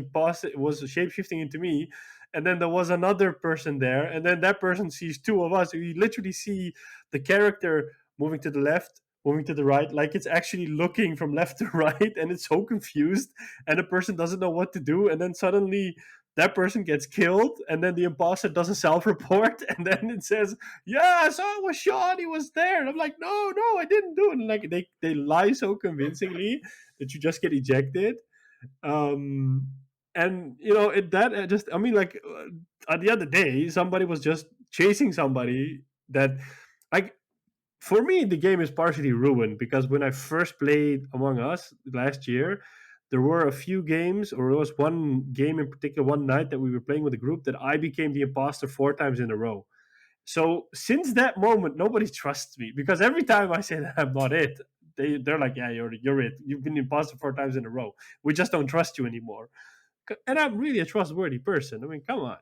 [SPEAKER 2] shape shifting into me, and then there was another person there, and then that person sees two of us. You literally see the character moving to the left, moving to the right, like it's actually looking from left to right, and it's so confused, and the person doesn't know what to do, and then suddenly that person gets killed, and then the imposter does a self-report, and then it says, "Yeah, I saw it was Sean. He was there." And I'm like, "No, no, I didn't do it." And like they lie so convincingly that you just get ejected. Um, and that just I mean like at the other day, somebody was just chasing somebody that like for me, the game is partially ruined because when I first played Among Us last year, there were a few games, or there was one game in particular, one night that we were playing with a group that I became the imposter 4 times in a row. So since that moment, nobody trusts me because every time I say that I'm not it, they're like, "Yeah, you're it. You've been the imposter 4 times in a row. We just don't trust you anymore." And I'm really a trustworthy person. I mean, come on,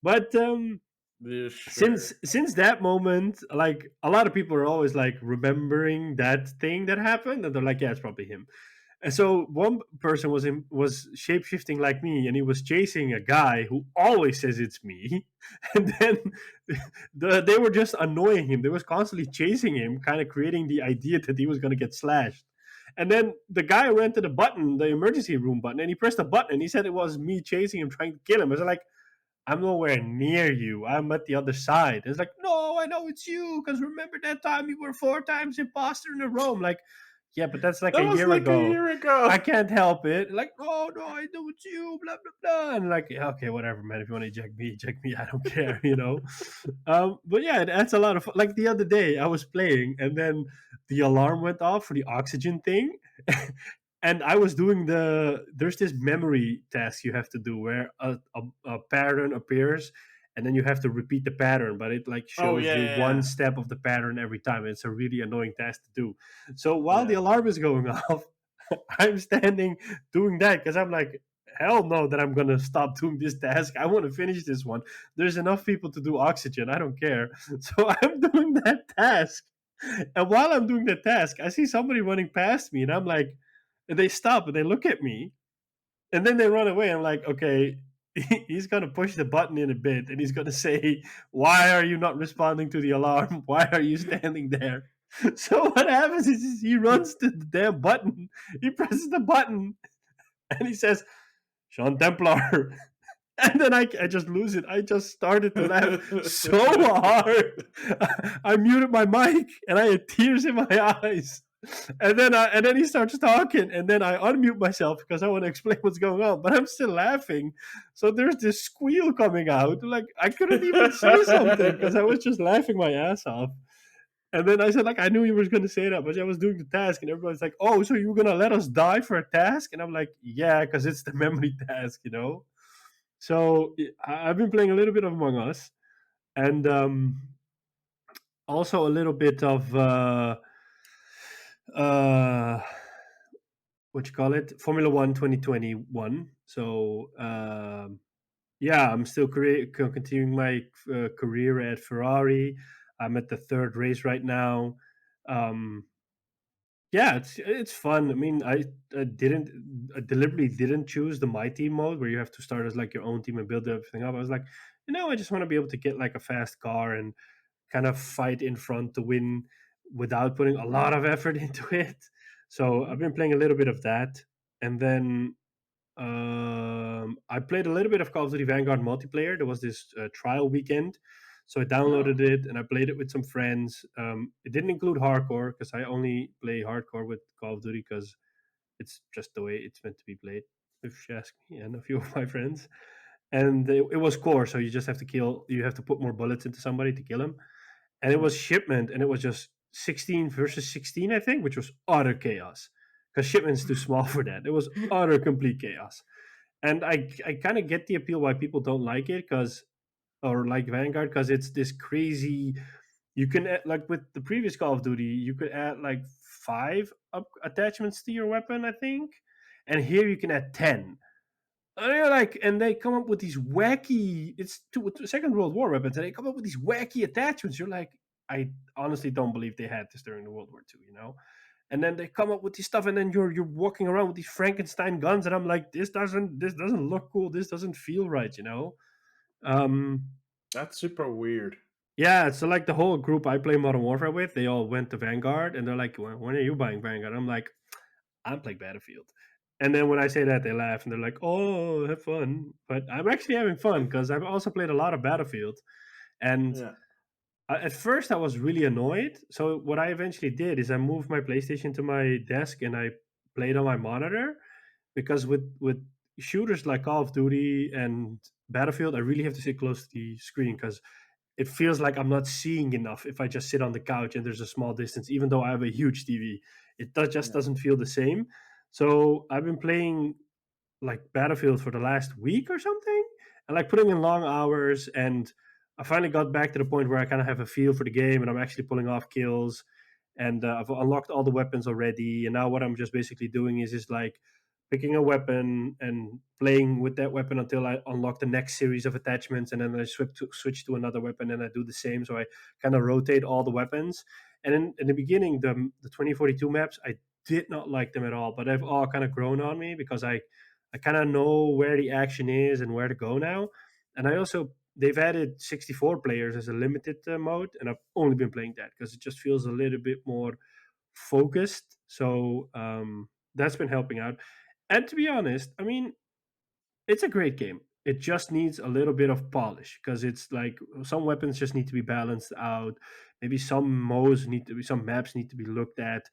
[SPEAKER 2] But
[SPEAKER 1] Yeah, sure.
[SPEAKER 2] since that moment, like a lot of people are always like remembering that thing that happened, and they're like, "Yeah, it's probably him." And so one person was shape shifting like me, and he was chasing a guy who always says it's me, and then they were just annoying him. They was constantly chasing him, kind of creating the idea that he was going to get slashed. And then the guy went to the button, the emergency room button, and he pressed a button, and he said it was me chasing him, trying to kill him. I was like, I'm nowhere near you. I'm at the other side. It's like, no, I know it's you because remember that time you were 4 times imposter in a row. I'm like, yeah, but that's like
[SPEAKER 1] That
[SPEAKER 2] a
[SPEAKER 1] was
[SPEAKER 2] year
[SPEAKER 1] like a
[SPEAKER 2] ago.
[SPEAKER 1] year
[SPEAKER 2] I
[SPEAKER 1] ago.
[SPEAKER 2] can't help it. Like, oh no, I know it's you. Blah blah blah. And like, yeah, okay, whatever, man. If you want to eject me. I don't care. But yeah, that's a lot of fun. Like the other day, I was playing, and then the alarm went off for the oxygen thing, and I was doing there's this memory task you have to do where a pattern appears, and then you have to repeat the pattern, but it like
[SPEAKER 1] Oh
[SPEAKER 2] shows
[SPEAKER 1] yeah,
[SPEAKER 2] you one
[SPEAKER 1] yeah,
[SPEAKER 2] step of the pattern every time. It's a really annoying task to do. So while the
[SPEAKER 1] yeah.
[SPEAKER 2] alarm is going off, I'm standing doing that because I'm like, hell no, that I'm gonna stop doing this task. I want to finish this one. There's enough people to do oxygen. I don't care. So I'm doing that task. And while I'm doing the task, I see somebody running past me, and I'm like, and they stop and they look at me, and then they run away. I'm like, okay, he's gonna push the button in a bit, and he's gonna say, "Why are you not responding to the alarm? Why are you standing there?" So what happens is he runs to the damn button. He presses the button, and he says, "Sean Templar." And then I just lose it. I just started to laugh so hard. I muted my mic and I had tears in my eyes. And then he starts talking, and then I unmute myself because I want to explain what's going on, but I'm still laughing. So there's this squeal coming out. Like I couldn't even say something because I was just laughing my ass off. And then I said, like, I knew you were going to say that, but I was doing the task, and everybody's like, "Oh, so you were going to let us die for a task?" And I'm like, "Yeah, because it's the memory task." So I've been playing a little bit of Among Us, and also a little bit of uh, what you call it, Formula One 2021. So yeah, I'm still continuing my career at Ferrari. I'm at the third race right now. Um, Yeah, it's fun. I mean, I deliberately didn't choose the my team mode where you have to start as like your own team and build everything up. I was like, I just want to be able to get like a fast car and kind of fight in front to win without putting a lot of effort into it. So I've
[SPEAKER 1] Mhm.
[SPEAKER 2] been playing a little bit of that, and then I played a little bit of Call of Duty Vanguard multiplayer. There was this trial weekend, so I
[SPEAKER 1] Oh,
[SPEAKER 2] downloaded it and I played it with some friends. It didn't include hardcore because I only play hardcore with Call of Duty because it's just the way it's meant to be played. If you ask me and a few of my friends, and it was core, so you just have to kill. You have to put more bullets into somebody to kill him, and it
[SPEAKER 1] yeah.
[SPEAKER 2] was shipment, and it was just 16 versus 16, I think, which was utter chaos because shipment's too small for that. It was utter complete chaos, and I kind of get the appeal why people don't like it because or like Vanguard because it's this crazy. You can add, like with the previous Call of Duty, you could add like five attachments to your weapon, I think, and here you can add 10. And they're like, and they come up with these wacky. It's Second World War weapons, and they come up with these wacky attachments. You're like, I honestly don't believe they had this during the World War II, you know. And then they come up with this stuff, and then you're walking around with these Frankenstein guns, and I'm like, this doesn't look cool. This doesn't feel right, you know. Um,
[SPEAKER 1] That's super weird.
[SPEAKER 2] yeah, so like the whole group I play Modern Warfare with, they all went to Vanguard, and they're like, when are you buying Vanguard? I'm like, I'm playing Battlefield. And then when I say that, they laugh and they're like, "Oh, have fun!" But I'm actually having fun because I've also played a lot of Battlefield. And
[SPEAKER 1] Yeah,
[SPEAKER 2] at first, I was really annoyed. So what I eventually did is I moved my PlayStation to my desk and I played on my monitor because with shooters like Call of Duty and Battlefield, I really have to sit close to the screen because it feels like I'm not seeing enough if I just sit on the couch and there's a small distance, even though I have a huge TV. Just
[SPEAKER 1] yeah.
[SPEAKER 2] doesn't feel the same. So I've been playing like Battlefield for the last week or something, and like putting in long hours. And I finally got back to the point where I kind of have a feel for the game, and I'm actually pulling off kills. And I've unlocked all the weapons already. And now what I'm just basically doing is like picking a weapon and playing with that weapon until I unlock the next series of attachments, and then I switch to another weapon, and I do the same. So I kind of rotate all the weapons. And in the beginning, the 2042 maps, I did not like them at all, but they've all kind of grown on me because I kind of know where the action is and where to go now. And I also they've added 64 players as a limited mode, and I've only been playing that because it just feels a little bit more focused. So that's been helping out. And to be honest, I mean, it's a great game. It just needs a little bit of polish because it's like some weapons just need to be balanced out. Maybe some maps need to be looked at,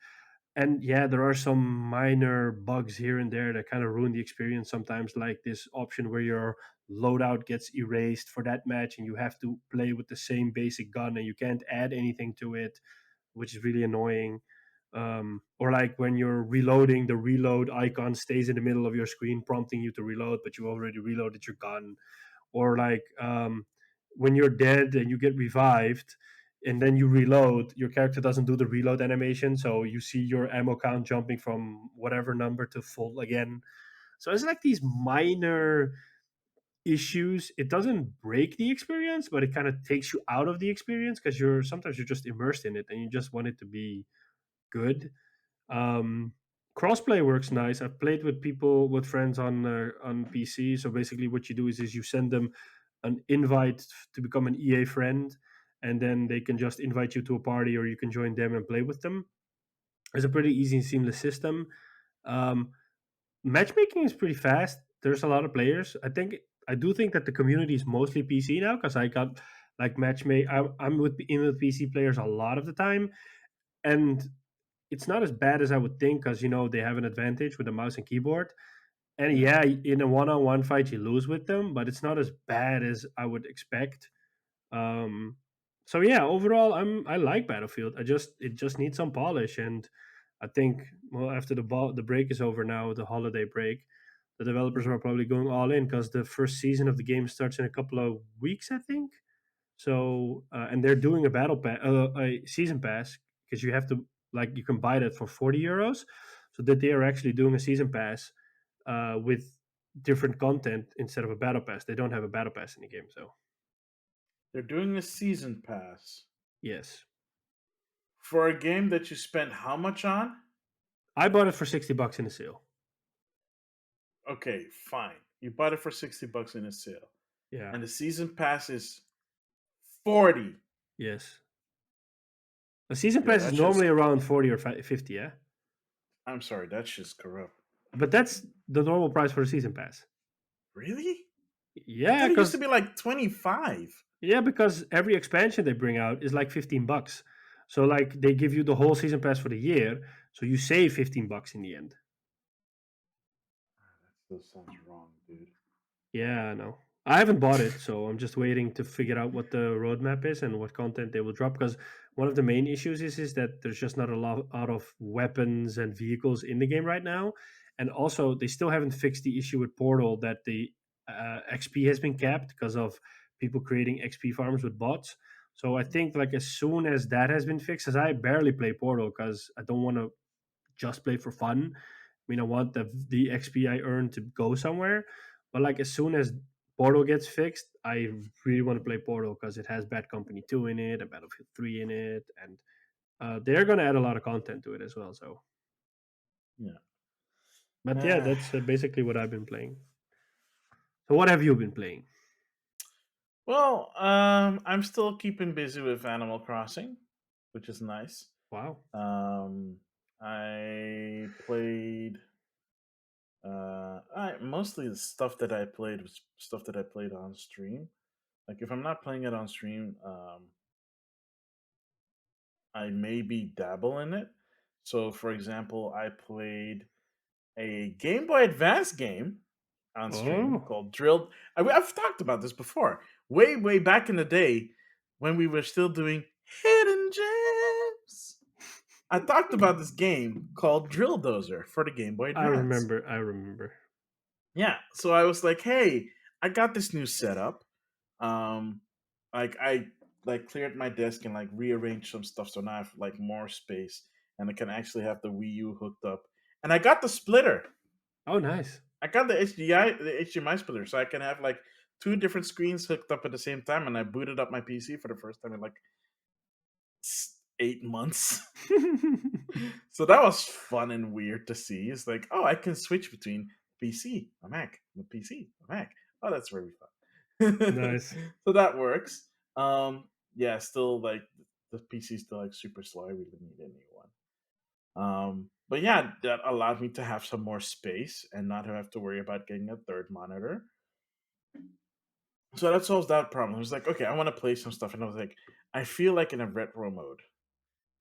[SPEAKER 2] and yeah, there are some minor bugs here and there that kind of ruin the experience sometimes, like this option where your loadout gets erased for that match and you have to play with the same basic gun and you can't add anything to it, which is really annoying. Or like when you're reloading, the reload icon stays in the middle of your screen prompting you to reload, but you already reloaded your gun. Or like when you're dead and you get revived and then you reload, your character doesn't do the reload animation, so you see your ammo count jumping from whatever number to full again. So it's like these minor issues. It doesn't break the experience, but it kind of takes you out of the experience because you're just immersed in it and you just want it to be good. um, Crossplay works nice. I've played with friends on PC. So basically, what you do is you send them an invite to become an EA friend, and then they can just invite you to a party, or you can join them and play with them. It's a pretty easy and seamless system. Um, Matchmaking is pretty fast. There's a lot of players. I do think that the community is mostly PC now because I got like matchmake. I'm with PC players a lot of the time, and it's not as bad as I would think because they have an advantage with the mouse and keyboard. And
[SPEAKER 1] Yeah.
[SPEAKER 2] yeah, in a one-on-one fight you lose with them, but it's not as bad as I would expect. Um, so yeah, overall, I like Battlefield. It just needs some polish, and I think well after the break is over now, the holiday break, the developers
[SPEAKER 1] Mhm.
[SPEAKER 2] are probably going all in because the first season of the game starts in a couple of weeks, I think. So and they're doing a season pass because you have to like you can buy that for 40 euros. So that they are actually doing a season pass with different content instead of a battle pass. They don't have a battle pass in the game, so
[SPEAKER 1] They're doing a season pass
[SPEAKER 2] yes.
[SPEAKER 1] for a game that you spent how much on?
[SPEAKER 2] I bought it for $60 in a sale.
[SPEAKER 1] Okay, fine. You bought it for $60 in a sale,
[SPEAKER 2] Yeah.
[SPEAKER 1] and the season pass is 40.
[SPEAKER 2] Yes. A season
[SPEAKER 1] Yo,
[SPEAKER 2] pass is
[SPEAKER 1] that's just.
[SPEAKER 2] normally around 40 or 50, yeah?
[SPEAKER 1] I'm sorry, that's just corrupt.
[SPEAKER 2] But that's the normal price for a season pass.
[SPEAKER 1] Really? I
[SPEAKER 2] Yeah,
[SPEAKER 1] thought it used to
[SPEAKER 2] because
[SPEAKER 1] be like 25.
[SPEAKER 2] every expansion they bring out is like $15. So like they give you the whole season pass for the year, so you save $15 in the end.
[SPEAKER 1] That still sounds wrong, dude.
[SPEAKER 2] Yeah, I know. I haven't bought it, so I'm just waiting to figure out what the roadmap is and what content they will drop. Because one of the main issues is that there's just not a lot of weapons and vehicles in the game right now, and also they still haven't fixed the issue with Portal that the XP has been capped because of people creating XP farms with bots. So I think like as soon as that has been fixed, as I barely play Portal because I don't want to just play for fun. I mean, I want the XP I earn to go somewhere. But like as soon as Portal gets fixed, I really want to play Portal because it has Bad Company 2 in it and Battlefield 3 in it, and they're gonna add a lot of content to it as well. So,
[SPEAKER 1] Yeah.
[SPEAKER 2] but yeah,
[SPEAKER 1] Uh,
[SPEAKER 2] that's basically what I've been playing. So, what have you been playing?
[SPEAKER 1] well, I'm still keeping busy with Animal Crossing, which is nice.
[SPEAKER 2] Wow.
[SPEAKER 1] Um, I played. Mostly the stuff that I played was stuff that I played on stream. Like if I'm not playing it on stream, I maybe dabble in it. So, for example, I played a Game Boy Advance game on stream
[SPEAKER 2] Oh,
[SPEAKER 1] called Drilled. I've talked about this before, way back in the day when we were still doing hidden gems. I talked about this game called Drill Dozer for the Game Boy
[SPEAKER 2] I
[SPEAKER 1] Advance.
[SPEAKER 2] remember. I remember.
[SPEAKER 1] Yeah, so I was like, "Hey, I got this new setup. Um, like I like cleared my desk and like rearranged some stuff so now I have like more space and I can actually have the Wii U hooked up. And I got the splitter.
[SPEAKER 2] Oh, nice.
[SPEAKER 1] I got the HDMI splitter, so I can have like two different screens hooked up at the same time. And I booted up my PC for the first time in like 8 months. So that was fun and weird to see. It's like, oh, I can switch between PC, a Mac, the PC, a Mac. Oh, that's very fun.
[SPEAKER 2] Nice.
[SPEAKER 1] So that works. Yeah, still like the PC is still like super slow. I really need a new one. But yeah, that allowed me to have some more space and not have to worry about getting a third monitor. So that solves that problem. I was like, okay, I want to play some stuff, and I was like, I feel like in a retro mode.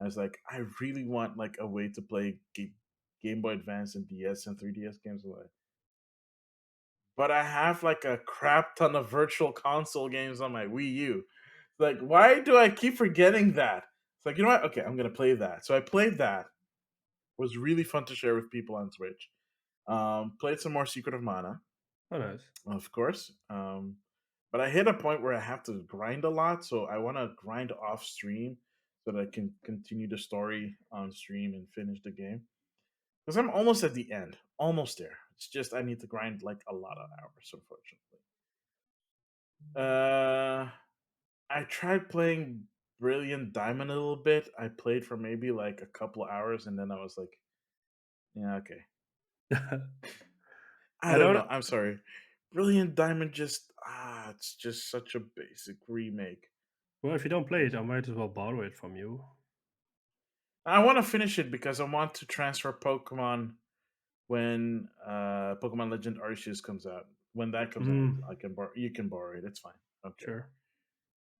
[SPEAKER 1] I was like, I really want like a way to play Game Boy Advance and DS and 3DS games away. But I have like a crap ton of virtual console games on my Wii U. Like, why do I keep forgetting that? It's like, you know what? Okay, I'm gonna play that. So I played that. It was really fun to share with people on Twitch. Played some more Secret of Mana,
[SPEAKER 2] Oh, nice.
[SPEAKER 1] of course. But I hit a point where I have to grind a lot, so I want to grind off stream so that I can continue the story on stream and finish the game. Because I'm almost at the end, almost there. It's just I need to grind like a lot of hours, unfortunately. Uh, I tried playing Brilliant Diamond a little bit. I played for maybe like a couple of hours, and then I was like, yeah, okay. I
[SPEAKER 2] I
[SPEAKER 1] don't
[SPEAKER 2] don't.
[SPEAKER 1] know. I'm sorry. Brilliant Diamond just it's just such a basic remake.
[SPEAKER 2] Well, if you don't play it, I might as well borrow it from you.
[SPEAKER 1] I want to finish it because I want to transfer Pokemon when Pokemon Legend Arceus comes out. When that comes out,
[SPEAKER 2] Mm,
[SPEAKER 1] I can borrow. You can borrow it. It's fine. I don't care.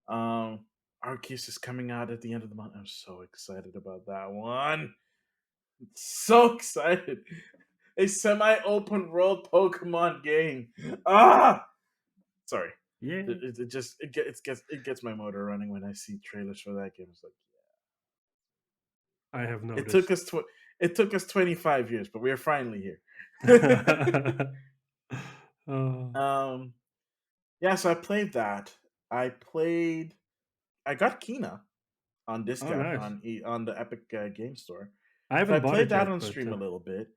[SPEAKER 2] sure.
[SPEAKER 1] Arceus is coming out at the end of the month. I'm so excited about that one. So excited. A semi-open world Pokemon game. Ah, sorry.
[SPEAKER 2] Yeah,
[SPEAKER 1] It just it gets my motor running when I see trailers for that game. It's like
[SPEAKER 2] I have
[SPEAKER 1] it took
[SPEAKER 2] noticed.
[SPEAKER 1] us it took us 25 years, but we're finally here.
[SPEAKER 2] Oh,
[SPEAKER 1] um, yeah, so I played that. I got Kina on
[SPEAKER 2] oh,
[SPEAKER 1] discount
[SPEAKER 2] nice.
[SPEAKER 1] on the Epic Game Store.
[SPEAKER 2] I
[SPEAKER 1] So I
[SPEAKER 2] haven't bought
[SPEAKER 1] played
[SPEAKER 2] it
[SPEAKER 1] that
[SPEAKER 2] yet,
[SPEAKER 1] on
[SPEAKER 2] but
[SPEAKER 1] stream a little bit.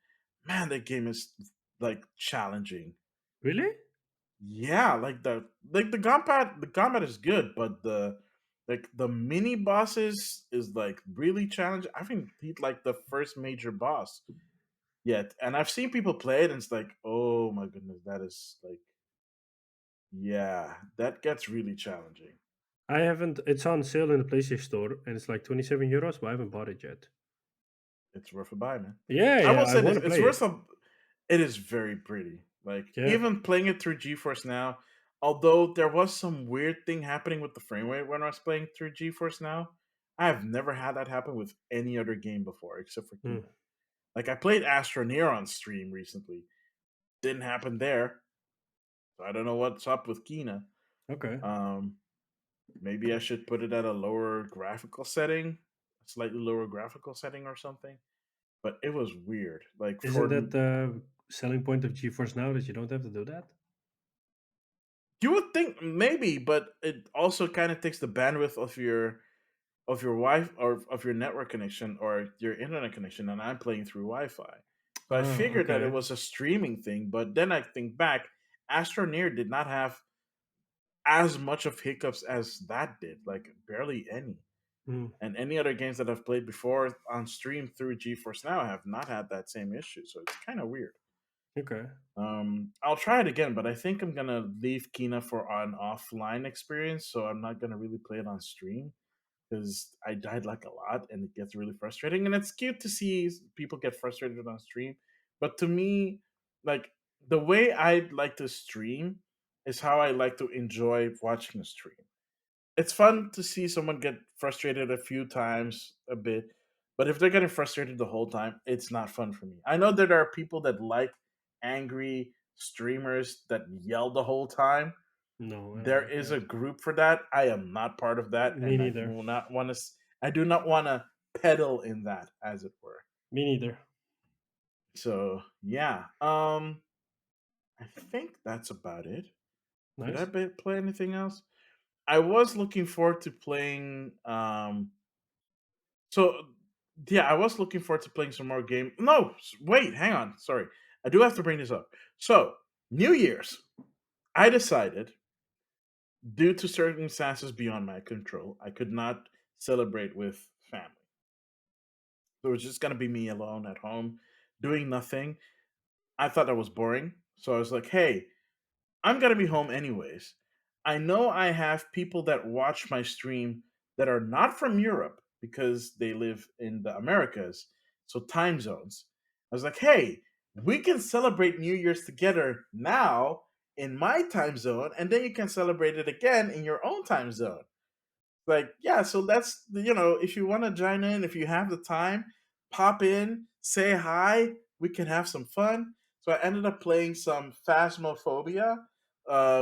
[SPEAKER 1] Man, that game is like challenging.
[SPEAKER 2] really,
[SPEAKER 1] Yeah, the combat is good, but the mini bosses is like really challenging. I think beat like the first major boss. yet. And I've seen people play it, and it's like, oh my goodness, that is like, yeah, that gets really challenging.
[SPEAKER 2] I haven't. It's on sale in the PlayStation Store, and it's like 27 euros, but I haven't bought it yet.
[SPEAKER 1] It's worth a buy, man.
[SPEAKER 2] Yeah,
[SPEAKER 1] I
[SPEAKER 2] yeah,
[SPEAKER 1] will
[SPEAKER 2] I
[SPEAKER 1] say
[SPEAKER 2] want
[SPEAKER 1] this:
[SPEAKER 2] to
[SPEAKER 1] it's
[SPEAKER 2] play
[SPEAKER 1] worth
[SPEAKER 2] it.
[SPEAKER 1] a. It is very pretty. Like
[SPEAKER 2] Yeah.
[SPEAKER 1] even playing it through GeForce Now, although there was some weird thing happening with the frame rate when I was playing through GeForce Now, I have never had that happen with any other game before except for
[SPEAKER 2] Hmm.
[SPEAKER 1] Kina. Like I played Astroneer on stream recently, didn't happen there. So I don't know what's up with Kina.
[SPEAKER 2] Okay.
[SPEAKER 1] Um, maybe I should put it at a lower graphical setting, a slightly lower graphical setting or something. But it was weird. Like
[SPEAKER 2] Isn't
[SPEAKER 1] for
[SPEAKER 2] that the selling point of GeForce Now that you don't have to do that?
[SPEAKER 1] you would think maybe, but it also kind of takes the bandwidth of your Wi or of your network connection or your internet connection, and I'm playing through Wi-Fi. So I
[SPEAKER 2] Oh,
[SPEAKER 1] figured that it
[SPEAKER 2] okay.
[SPEAKER 1] was a streaming thing, but then I think back, Astroneer did not have as much of hiccups as that did, like barely any.
[SPEAKER 2] Hmm.
[SPEAKER 1] And any other games that I've played before on stream through GeForce Now have not had that same issue. So it's kind of weird.
[SPEAKER 2] Okay.
[SPEAKER 1] I'll try it again, but I think I'm gonna leave Kina for an offline experience, so I'm not gonna really play it on stream because I died like a lot and it gets really frustrating. And it's cute to see people get frustrated on stream, but to me, like the way I like to stream is how I like to enjoy watching a stream. It's fun to see someone get frustrated a few times a bit, but if they're getting frustrated the whole time, it's not fun for me. I know that there are people that like angry streamers that yell the whole time.
[SPEAKER 2] No,
[SPEAKER 1] There
[SPEAKER 2] I
[SPEAKER 1] is a
[SPEAKER 2] can't.
[SPEAKER 1] group for that. I am not part of that,
[SPEAKER 2] Me
[SPEAKER 1] and I
[SPEAKER 2] neither.
[SPEAKER 1] do not want to. I do not want to pedal in that, as it were.
[SPEAKER 2] Me neither.
[SPEAKER 1] So yeah, I think that's about it. Did I
[SPEAKER 2] Nice.
[SPEAKER 1] play anything else? I was looking forward to playing. So yeah, I was looking forward to playing some more game. No, wait, hang on. Sorry, I do have to bring this up. So New Year's, I decided, due to circumstances beyond my control, I could not celebrate with family. So it was just gonna be me alone at home, doing nothing. I thought that was boring, so I was like, "Hey, I'm gonna be home anyways. I know I have people that watch my stream that are not from Europe because they live in the Americas, so time zones. I was like, hey, we can celebrate New Year's together now in my time zone, and then you can celebrate it again in your own time zone. Like, yeah, so that's if you want to join in, if you have the time, pop in, say hi, we can have some fun. So I ended up playing some Phasmophobia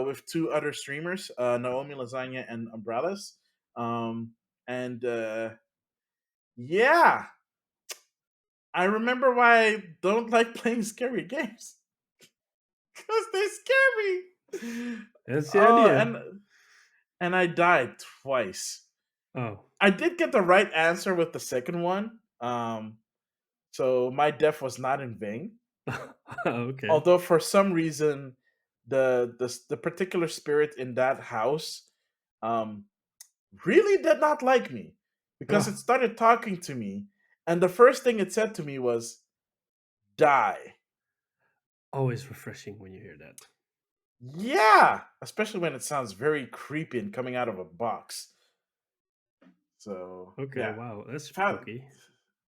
[SPEAKER 1] with two other streamers, Naomi Lasagna and Umbrellas. And yeah, I remember why I don't like playing scary games because they scare me.
[SPEAKER 2] That's the
[SPEAKER 1] Oh,
[SPEAKER 2] idea.
[SPEAKER 1] and I died twice.
[SPEAKER 2] Oh.
[SPEAKER 1] I did get the right answer with the second one. So my death was not in vain.
[SPEAKER 2] Okay.
[SPEAKER 1] Although for some reason, the particular spirit in that house, um, really did not like me because it
[SPEAKER 2] Oh,
[SPEAKER 1] started talking to me, and the first thing it said to me was "die."
[SPEAKER 2] always refreshing when you hear that.
[SPEAKER 1] Yeah, especially when it sounds very creepy and coming out of a box. So
[SPEAKER 2] Okay,
[SPEAKER 1] yeah,
[SPEAKER 2] wow, that's
[SPEAKER 1] Fa-
[SPEAKER 2] spooky.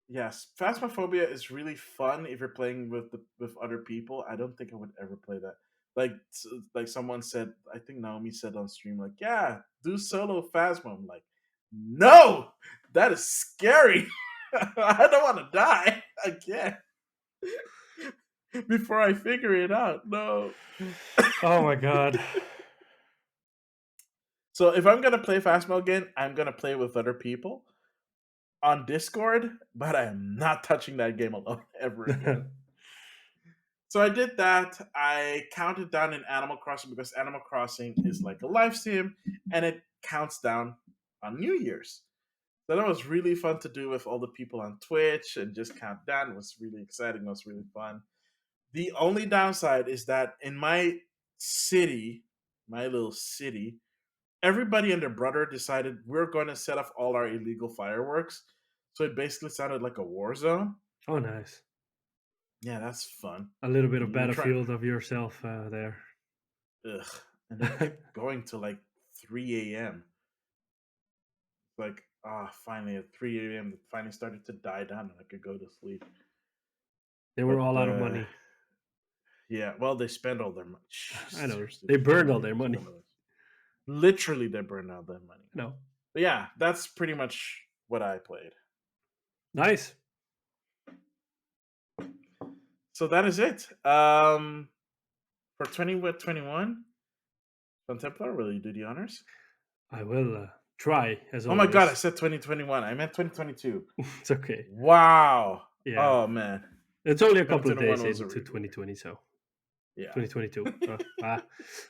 [SPEAKER 1] yes, Phasmophobia is really fun if you're playing with other people. I don't think I would ever play that. Like someone said, I think Naomi said on stream, like, yeah, do solo Phasmo. I'm like, no, that is scary. I don't want to die again before I figure it out. No.
[SPEAKER 2] Oh my god.
[SPEAKER 1] So if I'm gonna play Phasmo again, I'm gonna play with other people on Discord, but I am not touching that game alone ever again. So I did that. I counted down in Animal Crossing because Animal Crossing is like a live sim and it counts down on New Year's. So that was really fun to do with all the people on Twitch and just count down. It was really exciting. It was really fun. The only downside is that in my city, my little city, everybody and their brother decided we're going to set off all our illegal fireworks. So it basically sounded like a war zone.
[SPEAKER 2] Oh, nice.
[SPEAKER 1] Yeah, that's fun.
[SPEAKER 2] A little bit of
[SPEAKER 1] You're trying.
[SPEAKER 2] Battlefield of yourself there.
[SPEAKER 1] Ugh. And it kept going to like 3 a.m. Like, finally at 3 a.m. it finally started to die down and I could go to sleep.
[SPEAKER 2] They were
[SPEAKER 1] But
[SPEAKER 2] all out of money.
[SPEAKER 1] yeah, well, they spend all their money.
[SPEAKER 2] I know.
[SPEAKER 1] Seriously,
[SPEAKER 2] They
[SPEAKER 1] they
[SPEAKER 2] burned all
[SPEAKER 1] really
[SPEAKER 2] their
[SPEAKER 1] do
[SPEAKER 2] money.
[SPEAKER 1] spend all this. Literally, they burned all their money.
[SPEAKER 2] No.
[SPEAKER 1] But yeah, that's pretty much what I played.
[SPEAKER 2] Nice.
[SPEAKER 1] So that is it. For 2021, Sean Templar, will you do the honors?
[SPEAKER 2] I will try, as
[SPEAKER 1] Oh my
[SPEAKER 2] always.
[SPEAKER 1] god, I said 2021. I meant 2022.
[SPEAKER 2] It's okay.
[SPEAKER 1] Wow.
[SPEAKER 2] Yeah.
[SPEAKER 1] Oh man.
[SPEAKER 2] It's only a couple of
[SPEAKER 1] 2021
[SPEAKER 2] days
[SPEAKER 1] was a
[SPEAKER 2] into
[SPEAKER 1] reboot.
[SPEAKER 2] 2020, so
[SPEAKER 1] Yeah.
[SPEAKER 2] 2022.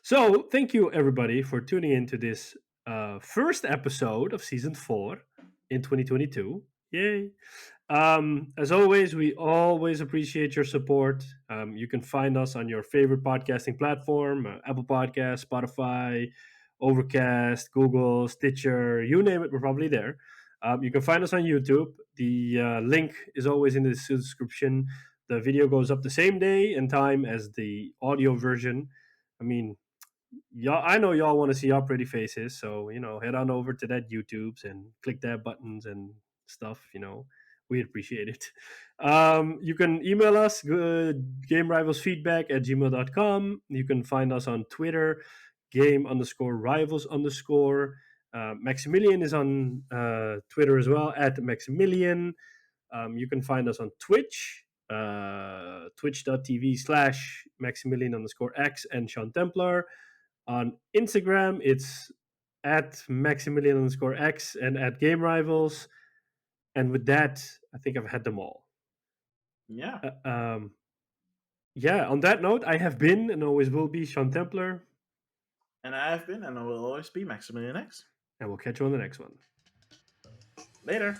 [SPEAKER 2] So thank you everybody for tuning into this first episode of season 4 in 2022. Yay! As always, we always appreciate your support. You can find us on your favorite podcasting platform: Apple Podcasts, Spotify, Overcast, Google, Stitcher, you name it, we're probably there. You can find us on YouTube. The link is always in the description. The video goes up the same day and time as the audio version. I mean, y'all, I know y'all want to see our pretty faces, so head on over to that YouTube's and click that buttons and stuff. We'd appreciate it. You can email us gamerivalsfeedback@gmail.com. You can find us on Twitter, game_rivals_. Maximillian is on Twitter as well, @Maxemillian. You can find us on Twitch, twitch.tv/Maximillian_X and Sean Templar. On Instagram, it's @Maximillian_X and @GameRivals. And with that, I think I've had them all.
[SPEAKER 1] Yeah.
[SPEAKER 2] Yeah, on that note, I have been and always will be Sean Templar.
[SPEAKER 1] And I have been and I will always be Maximilian X.
[SPEAKER 2] And we'll catch you on the next one.
[SPEAKER 1] Later.